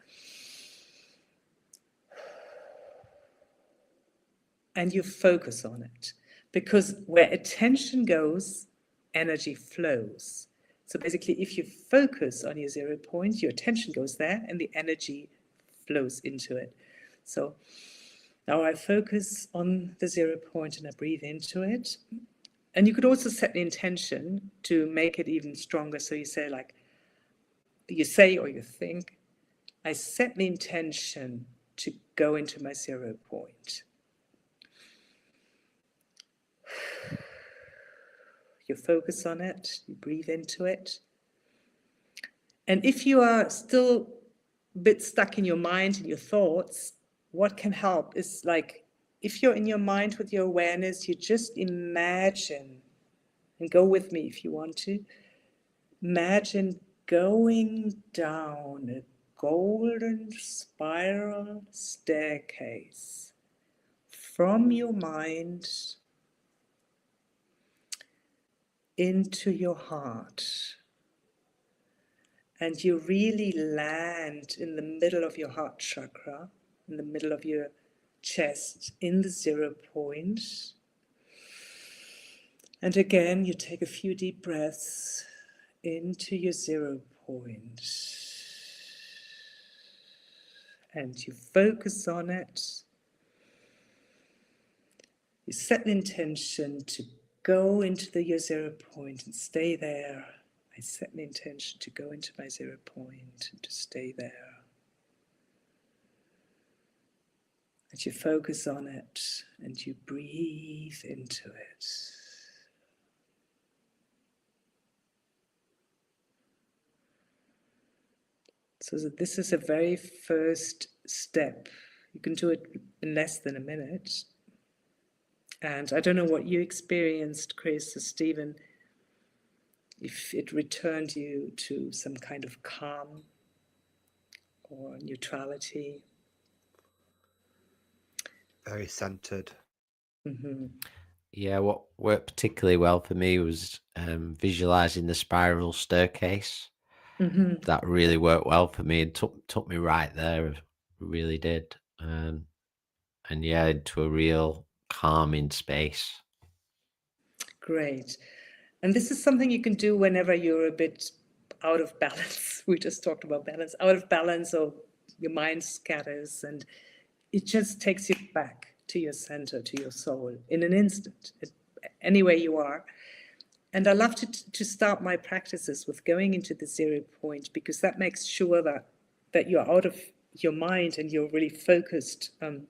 Speaker 2: And you focus on it, because where attention goes, energy flows. So basically, if you focus on your 0 point, your attention goes there and the energy flows into it. So now I focus on the 0 point and I breathe into it. And you could also set the intention to make it even stronger. So you say or you think, I set the intention to go into my 0 point. You focus on it, you breathe into it. And if you are still a bit stuck in your mind and your thoughts, what can help is like, if you're in your mind with your awareness, you just imagine, and go with me if you want to, imagine going down a golden spiral staircase, from your mind into your heart. And you really land in the middle of your heart chakra, in the middle of your chest, in the 0 point. And again, you take a few deep breaths into your 0 point. And you focus on it. You set an intention to go into your 0 point and stay there. I set an intention to go into my 0 point and to stay there. And you focus on it and you breathe into it. So this is a very first step. You can do it in less than a minute. And I don't know what you experienced, Chris or Stephen, if it returned you to some kind of calm or neutrality.
Speaker 3: Very centered.
Speaker 2: Mm-hmm.
Speaker 1: Yeah, what worked particularly well for me was visualizing the spiral staircase.
Speaker 2: Mm-hmm.
Speaker 1: That really worked well for me and took me right there. It really did. And yeah, into a real calming space.
Speaker 2: Great. And this is something you can do whenever you're a bit out of balance. We just talked about balance, out of balance, or your mind scatters, and it just takes you back to your center, to your soul in an instant, anywhere you are. And I love to start my practices with going into the 0 point, because that makes sure that you're out of your mind and you're really focused on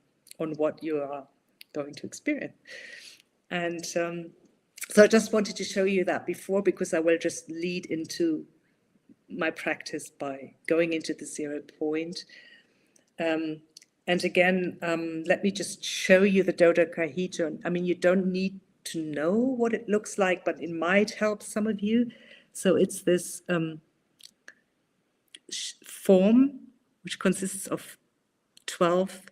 Speaker 2: what you are going to experience. And so I just wanted to show you that before, because I will just lead into my practice by going into the 0 point. And again, let me just show you the dodecahedron. I mean, you don't need to know what it looks like, but it might help some of you. So it's this form which consists of 12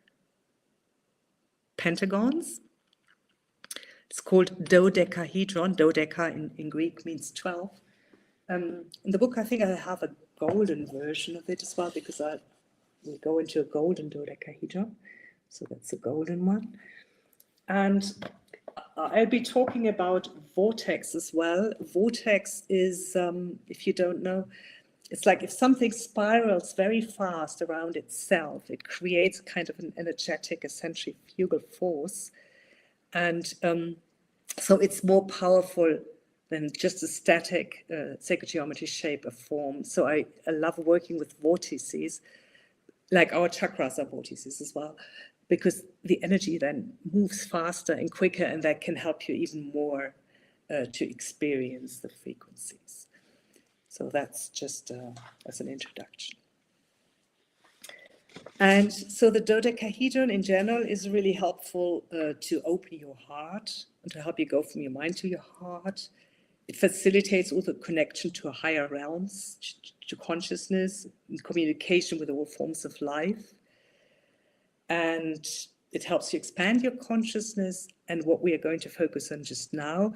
Speaker 2: pentagons. It's called dodecahedron. Dodeca in Greek means 12. In the book, I think I have a golden version of it as well, because we go into a golden dodecahedron. So that's a golden one. And I'll be talking about vortex as well. Vortex is, if you don't know, it's like if something spirals very fast around itself, it creates kind of an energetic, a centrifugal force. And so it's more powerful than just a static sacred geometry shape or form. So I love working with vortices, like our chakras are vortices as well, because the energy then moves faster and quicker, and that can help you even more to experience the frequencies. So that's just as an introduction. And so the dodecahedron in general is really helpful to open your heart and to help you go from your mind to your heart. It facilitates all the connection to higher realms, to consciousness, and communication with all forms of life. And it helps you expand your consciousness. And what we are going to focus on just now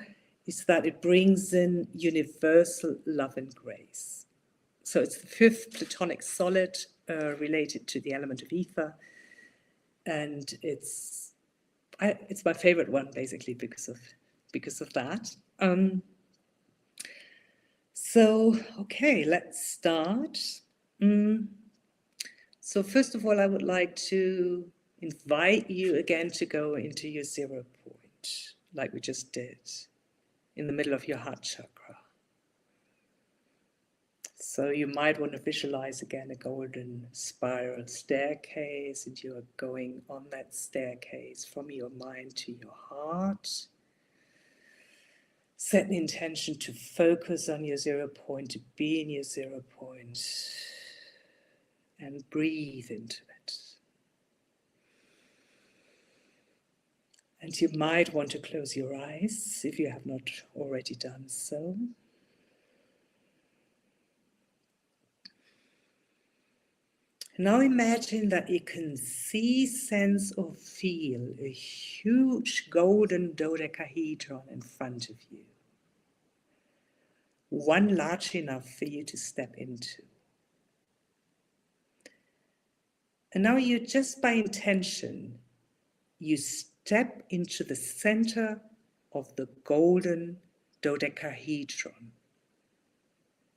Speaker 2: is that it brings in universal love and grace. So it's the 5th platonic solid related to the element of ether. And it's my favorite one, basically, because of that. So, okay, let's start. So first of all, I would like to invite you again to go into your 0 point, like we just did, in the middle of your heart chakra. So you might want to visualize again a golden spiral staircase, and you are going on that staircase from your mind to your heart. Set an intention to focus on your 0 point, to be in your 0 point, and breathe into it. And you might want to close your eyes if you have not already done so. Now imagine that you can see, sense, or feel a huge golden dodecahedron in front of you. One large enough for you to step into. And now you just by intention, you step into the center of the golden dodecahedron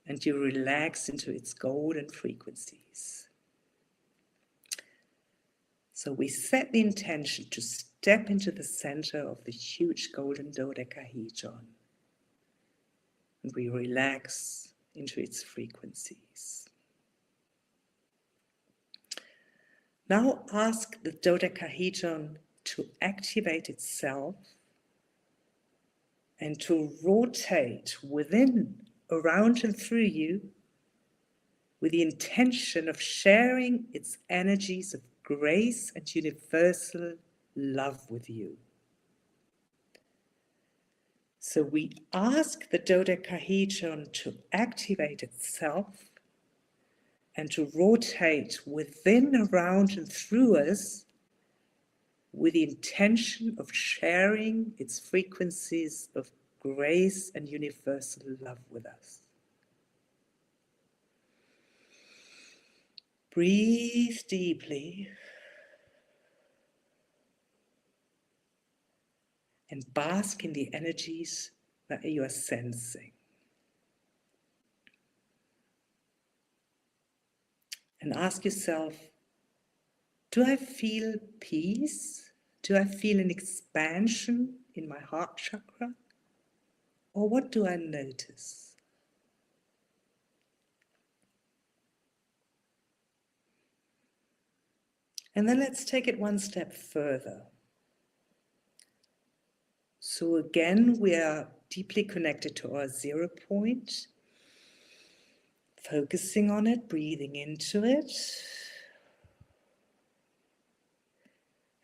Speaker 2: and you relax into its golden frequencies. So we set the intention to step into the center of the huge golden dodecahedron and we relax into its frequencies. Now ask the dodecahedron to activate itself and to rotate within, around and through you with the intention of sharing its energies of grace and universal love with you. So we ask the dodecahedron to activate itself and to rotate within, around and through us with the intention of sharing its frequencies of grace and universal love with us. Breathe deeply and bask in the energies that you are sensing. And ask yourself, do I feel peace? Do I feel an expansion in my heart chakra? Or what do I notice? And then let's take it one step further. So again, we are deeply connected to our 0 point, focusing on it, breathing into it.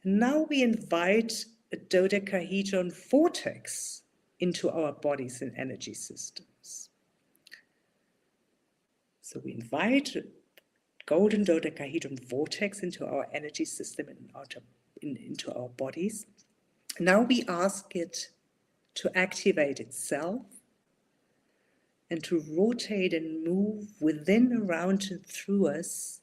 Speaker 2: And now we invite a dodecahedron vortex into our bodies and energy systems. So we invite a golden dodecahedron vortex into our energy system and into our bodies. Now we ask it to activate itself and to rotate and move within, around and through us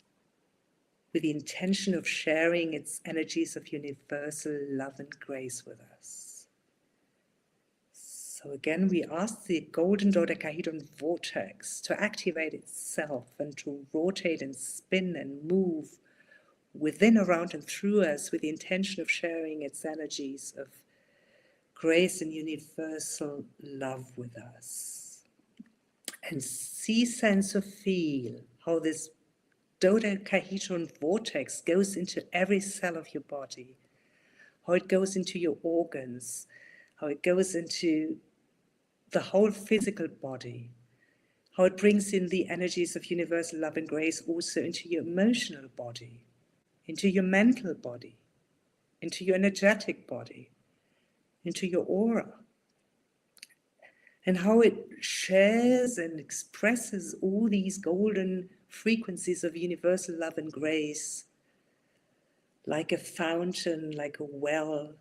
Speaker 2: with the intention of sharing its energies of universal love and grace with us. So again, we ask the golden dodecahedron vortex to activate itself and to rotate and spin and move within, around and through us with the intention of sharing its energies of grace and universal love with us. And see, sense, or feel how this dodecahedron vortex goes into every cell of your body, how it goes into your organs, how it goes into the whole physical body, how it brings in the energies of universal love and grace also into your emotional body, into your mental body, into your energetic body, into your aura, and how it shares and expresses all these golden frequencies of universal love and grace like a fountain, like a well,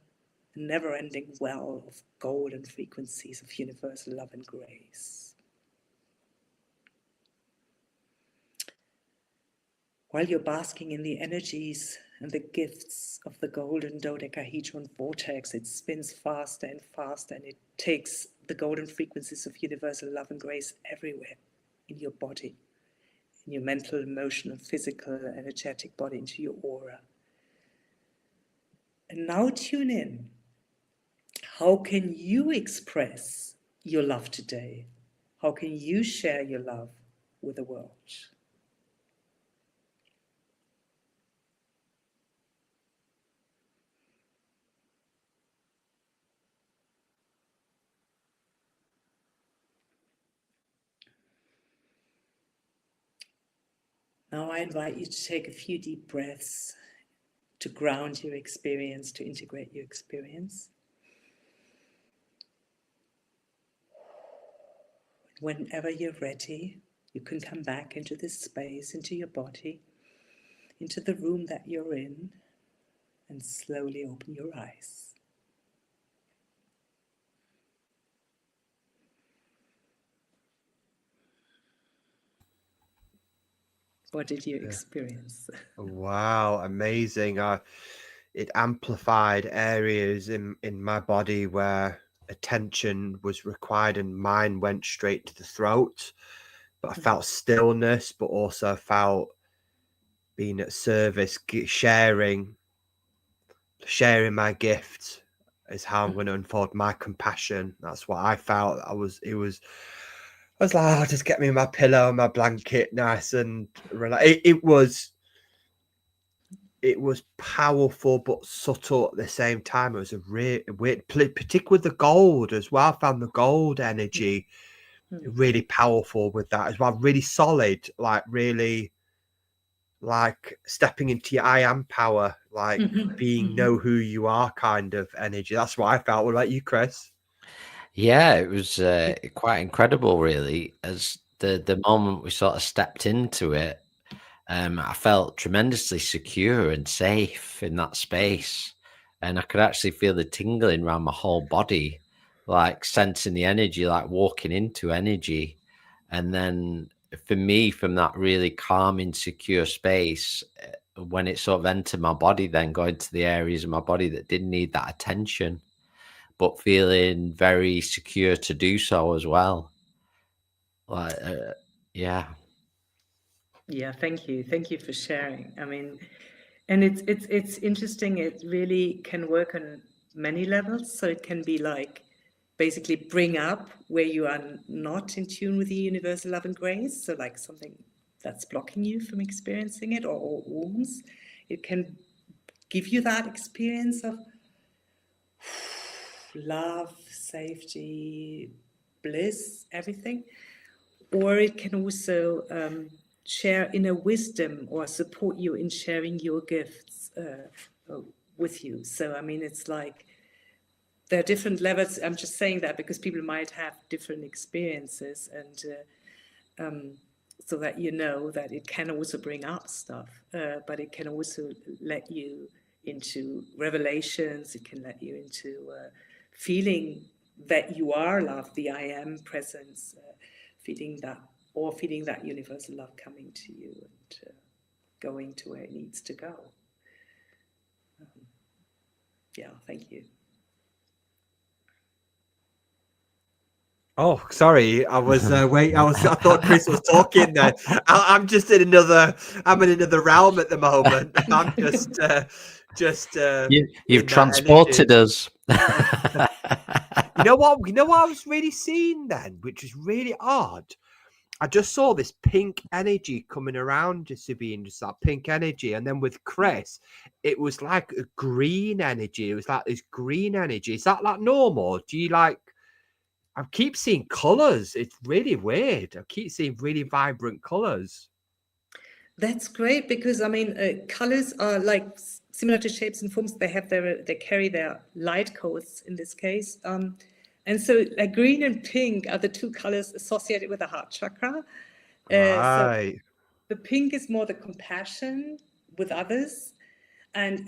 Speaker 2: a never-ending well of golden frequencies of universal love and grace. While you're basking in the energies and the gifts of the golden dodecahedron vortex, it spins faster and faster, and it takes the golden frequencies of universal love and grace everywhere in your body, in your mental, emotional, physical, energetic body, into your aura. And now tune in. How can you express your love today? How can you share your love with the world? Now I invite you to take a few deep breaths to ground your experience, to integrate your experience. Whenever you're ready, you can come back into this space, into your body. into the room that you're in, and slowly open your eyes. What did you experience?
Speaker 3: Wow, amazing. It amplified areas in my body where attention was required, and mine went straight to the throat. But I felt stillness, but also felt being at service, sharing my gift is how I'm going to unfold my compassion. That's what I felt. I was like, oh, just get me my pillow and my blanket nice and relax. It was powerful but subtle at the same time. It was a really weird, particularly with the gold as well. I found the gold energy really powerful with that as well. Really solid, like really like stepping into your I am power, like being know who you are kind of energy. That's what I felt. What about you, Chris?
Speaker 1: Yeah, it was quite incredible, really. As the moment we sort of stepped into it, I felt tremendously secure and safe in that space, and I could actually feel the tingling around my whole body, like sensing the energy, like walking into energy. And then for me, from that really calming, secure space, when it sort of entered my body, then going to the areas of my body that didn't need that attention, but feeling very secure to do so as well. Like, yeah.
Speaker 2: Yeah, thank you. Thank you for sharing. I mean, and it's interesting. It really can work on many levels. So it can be like basically bring up where you are not in tune with the universal love and grace. So like something that's blocking you from experiencing it, or wounds. It can give you that experience of love, safety, bliss, everything. Or it can also share inner wisdom or support you in sharing your gifts with you. So, I mean, it's like there are different levels. I'm just saying that because people might have different experiences, and so that you know that it can also bring up stuff, but it can also let you into revelations. It can let you into feeling that you are love, the I am presence, feeling that universal love coming to you and going to where it needs to go. Yeah, thank you.
Speaker 3: Oh, sorry. I was wait. I thought Chris was talking there. I'm just in another. I'm in another realm at the moment. I'm just.
Speaker 1: You've
Speaker 3: in that
Speaker 1: transported
Speaker 3: energy.
Speaker 1: us.
Speaker 3: You know what? You know what I was really seeing then, which is really odd. I just saw this pink energy coming around Sabine, just that pink energy. And then with Chris, it was like a green energy. It was like this green energy. Is that like normal? Do you like, I keep seeing colors. It's really weird. I keep seeing really vibrant colors.
Speaker 2: That's great because I mean, colors are like similar to shapes and forms. They carry their light codes in this case. And so like green and pink are the two colors associated with the heart chakra.
Speaker 3: Right.
Speaker 2: So the pink is more the compassion with others and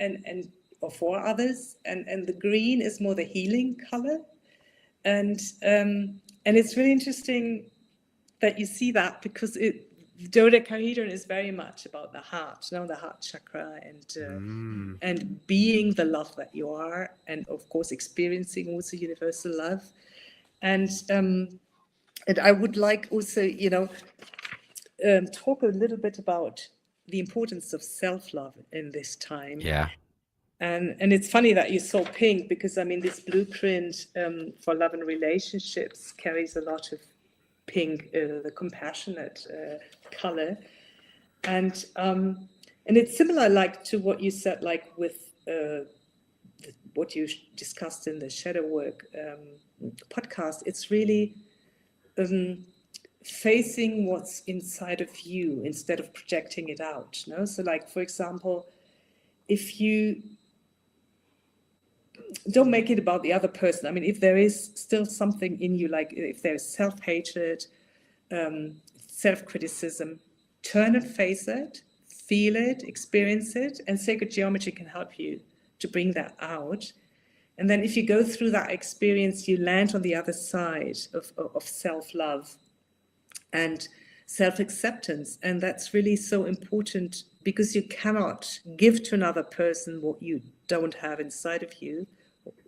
Speaker 2: or for others, and the green is more the healing color. And it's really interesting that you see that because the dodecahedron is very much about the heart, the heart chakra, and being the love that you are, and of course experiencing also universal love. And I would like also, talk a little bit about the importance of self-love in this time.
Speaker 1: Yeah.
Speaker 2: And it's funny that you saw pink because I mean this blueprint for love and relationships carries a lot of pink, the compassionate color, and it's similar like to what you said, like with what you discussed in the shadow work podcast. It's really facing what's inside of you instead of projecting it out. So like, for example, if you don't make it about the other person. I mean, if there is still something in you, like if there's self-hatred, self-criticism, turn and face it, feel it, experience it, and sacred geometry can help you to bring that out. And then if you go through that experience, you land on the other side of self-love and self-acceptance. And that's really so important, because you cannot give to another person what you don't have inside of you.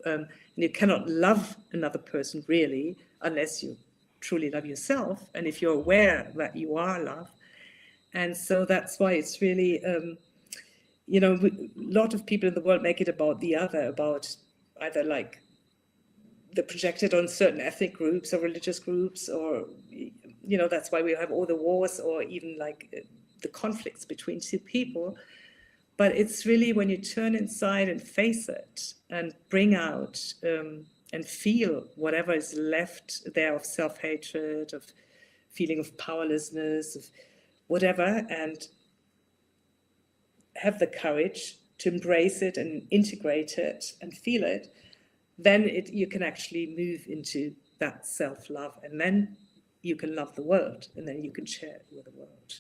Speaker 2: And you cannot love another person really unless you truly love yourself, and if you're aware that you are love. And so that's why it's really, you know, a lot of people in the world make it about the other, about either like the projected on certain ethnic groups or religious groups, or, you know, that's why we have all the wars, or even like the conflicts between two people. But it's really when you turn inside and face it and bring out and feel whatever is left there of self-hatred, of feeling of powerlessness, of whatever, and have the courage to embrace it and integrate it and feel it, then you can actually move into that self-love, and then you can love the world, and then you can share it with the world.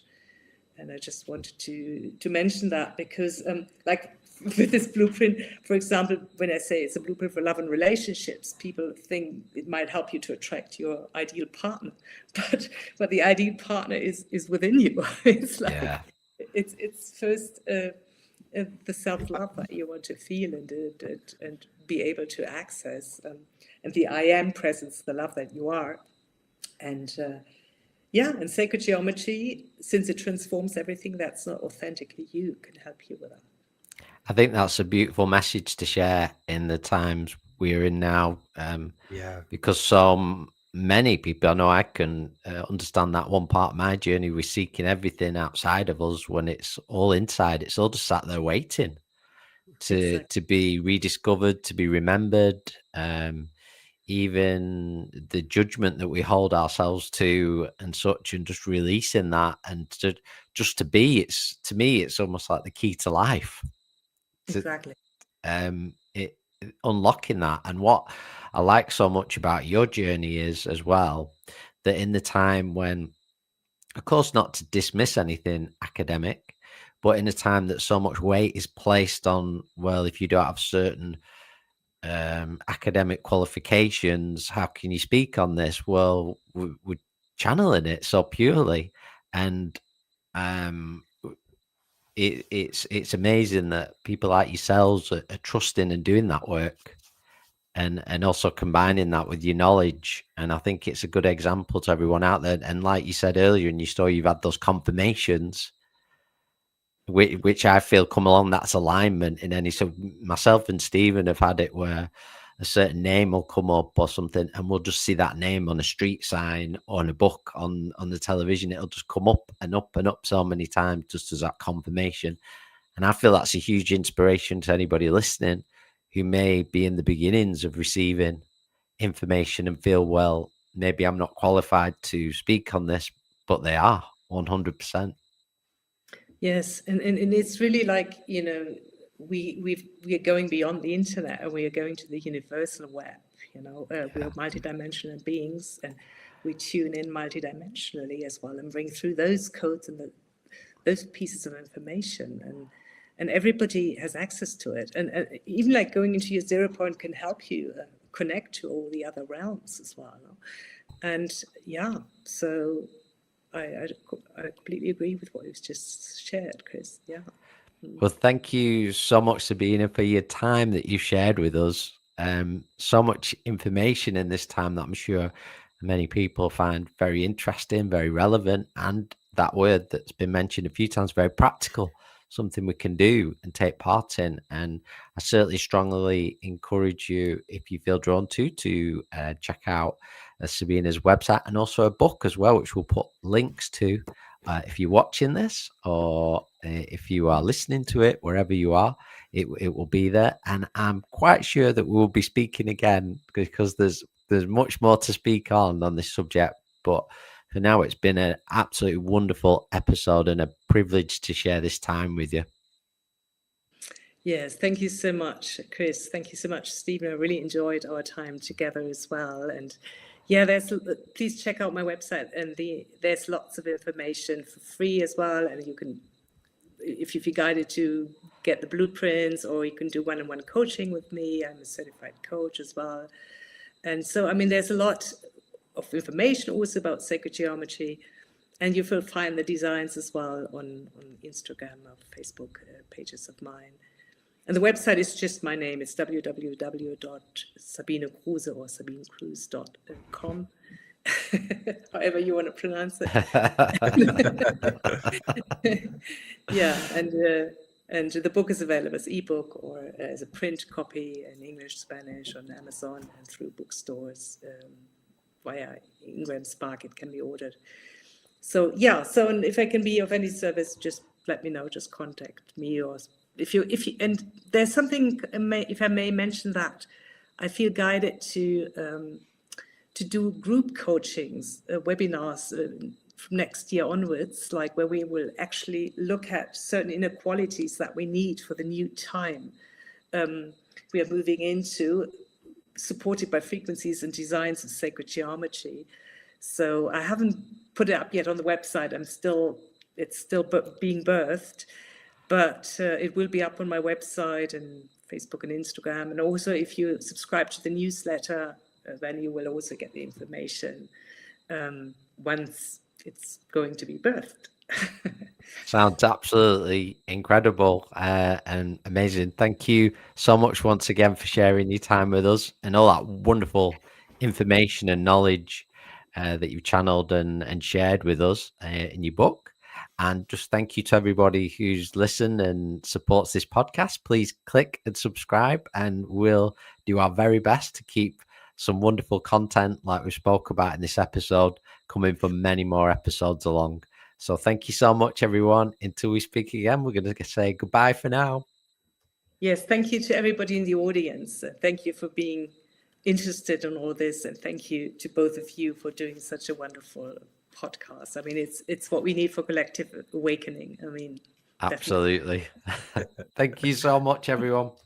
Speaker 2: And I just wanted to mention that, because like with this blueprint, for example, when I say it's a blueprint for love and relationships, people think it might help you to attract your ideal partner, but the ideal partner is within you. It's like it's first the self-love that you want to feel and be able to access, and the I am presence, the love that you are. And and sacred geometry, since it transforms everything that's not authentically you, can help you with that.
Speaker 1: I think that's a beautiful message to share in the times we're in now. Because so many people, I know I can understand that one part of my journey, we're seeking everything outside of us when it's all inside. It's all just sat there waiting to be rediscovered, to be remembered. Even the judgment that we hold ourselves to and such, and just releasing that, and just to be, it's, to me, it's almost like the key to life.
Speaker 2: Exactly.
Speaker 1: It unlocking that. And what I like so much about your journey is as well, that in the time when, of course, not to dismiss anything academic, but in a time that so much weight is placed on, well, if you don't have certain academic qualifications, how can you speak on this? Well, we're channeling it so purely, and it's amazing that people like yourselves are trusting and doing that work, and also combining that with your knowledge. And I think it's a good example to everyone out there. And like you said earlier in your story, you've had those confirmations, which I feel come along. That's alignment in any. So myself and Stephen have had it where a certain name will come up or something, and we'll just see that name on a street sign or in a book on the television. It'll just come up and up and up so many times, just as that confirmation. And I feel that's a huge inspiration to anybody listening who may be in the beginnings of receiving information and feel, well, maybe I'm not qualified to speak on this, but they are 100%.
Speaker 2: Yes, and it's really like, you know, we are going beyond the internet, and we are going to the universal web. You know, we are multidimensional beings, and we tune in multidimensionally as well, and bring through those codes and those pieces of information, and everybody has access to it. And even like going into your 0 point can help you connect to all the other realms as well. And so I completely agree with what you've just shared, Chris. Yeah.
Speaker 1: Well, thank you so much, Sabine, for your time that you shared with us. So much information in this time that I'm sure many people find very interesting, very relevant, and that word that's been mentioned a few times, very practical, something we can do and take part in. And I certainly strongly encourage you, if you feel drawn to check out Sabina's website, and also a book as well, which we'll put links to. If you're watching this, or if you are listening to it, wherever you are, it will be there. And I'm quite sure that we will be speaking again, because there's much more to speak on this subject. But for now, it's been an absolutely wonderful episode and a privilege to share this time with you.
Speaker 2: Yes, thank you so much, Chris. Thank you so much, Stephen. I really enjoyed our time together as well. And please check out my website, and there's lots of information for free as well, and you can if you feel guided to get the blueprints, or you can do one-on-one coaching with me. I'm a certified coach as well. And so, I mean, there's a lot of information also about sacred geometry, and you will find the designs as well on Instagram or Facebook pages of mine. And the website is just my name. It's www.sabinecruise or sabinecruise.com. However you want to pronounce it. Yeah, and the book is available as ebook or as a print copy in English, Spanish, on Amazon, and through bookstores via Ingram Spark. It can be ordered. So yeah, so if I can be of any service, just let me know. Just contact me, or if you and there's something, if I may mention, that I feel guided to do group coachings, webinars from next year onwards, like where we will actually look at certain inequalities that we need for the new time we are moving into, supported by frequencies and designs of sacred geometry. So I haven't put it up yet on the website. It's still being birthed, but it will be up on my website and Facebook and Instagram. And also, if you subscribe to the newsletter, then you will also get the information once it's going to be birthed.
Speaker 1: Sounds absolutely incredible and amazing. Thank you so much once again for sharing your time with us and all that wonderful information and knowledge that you channeled and shared with us in your book. And just thank you to everybody who's listened and supports this podcast. Please click and subscribe, and we'll do our very best to keep some wonderful content like we spoke about in this episode coming for many more episodes along. So thank you so much, everyone. Until we speak again, we're going to say goodbye for now.
Speaker 2: Yes, thank you to everybody in the audience. Thank you for being interested in all this, and thank you to both of you for doing such a wonderful podcast. I mean, it's what we need for collective awakening. I mean,
Speaker 1: absolutely. Thank you so much, everyone.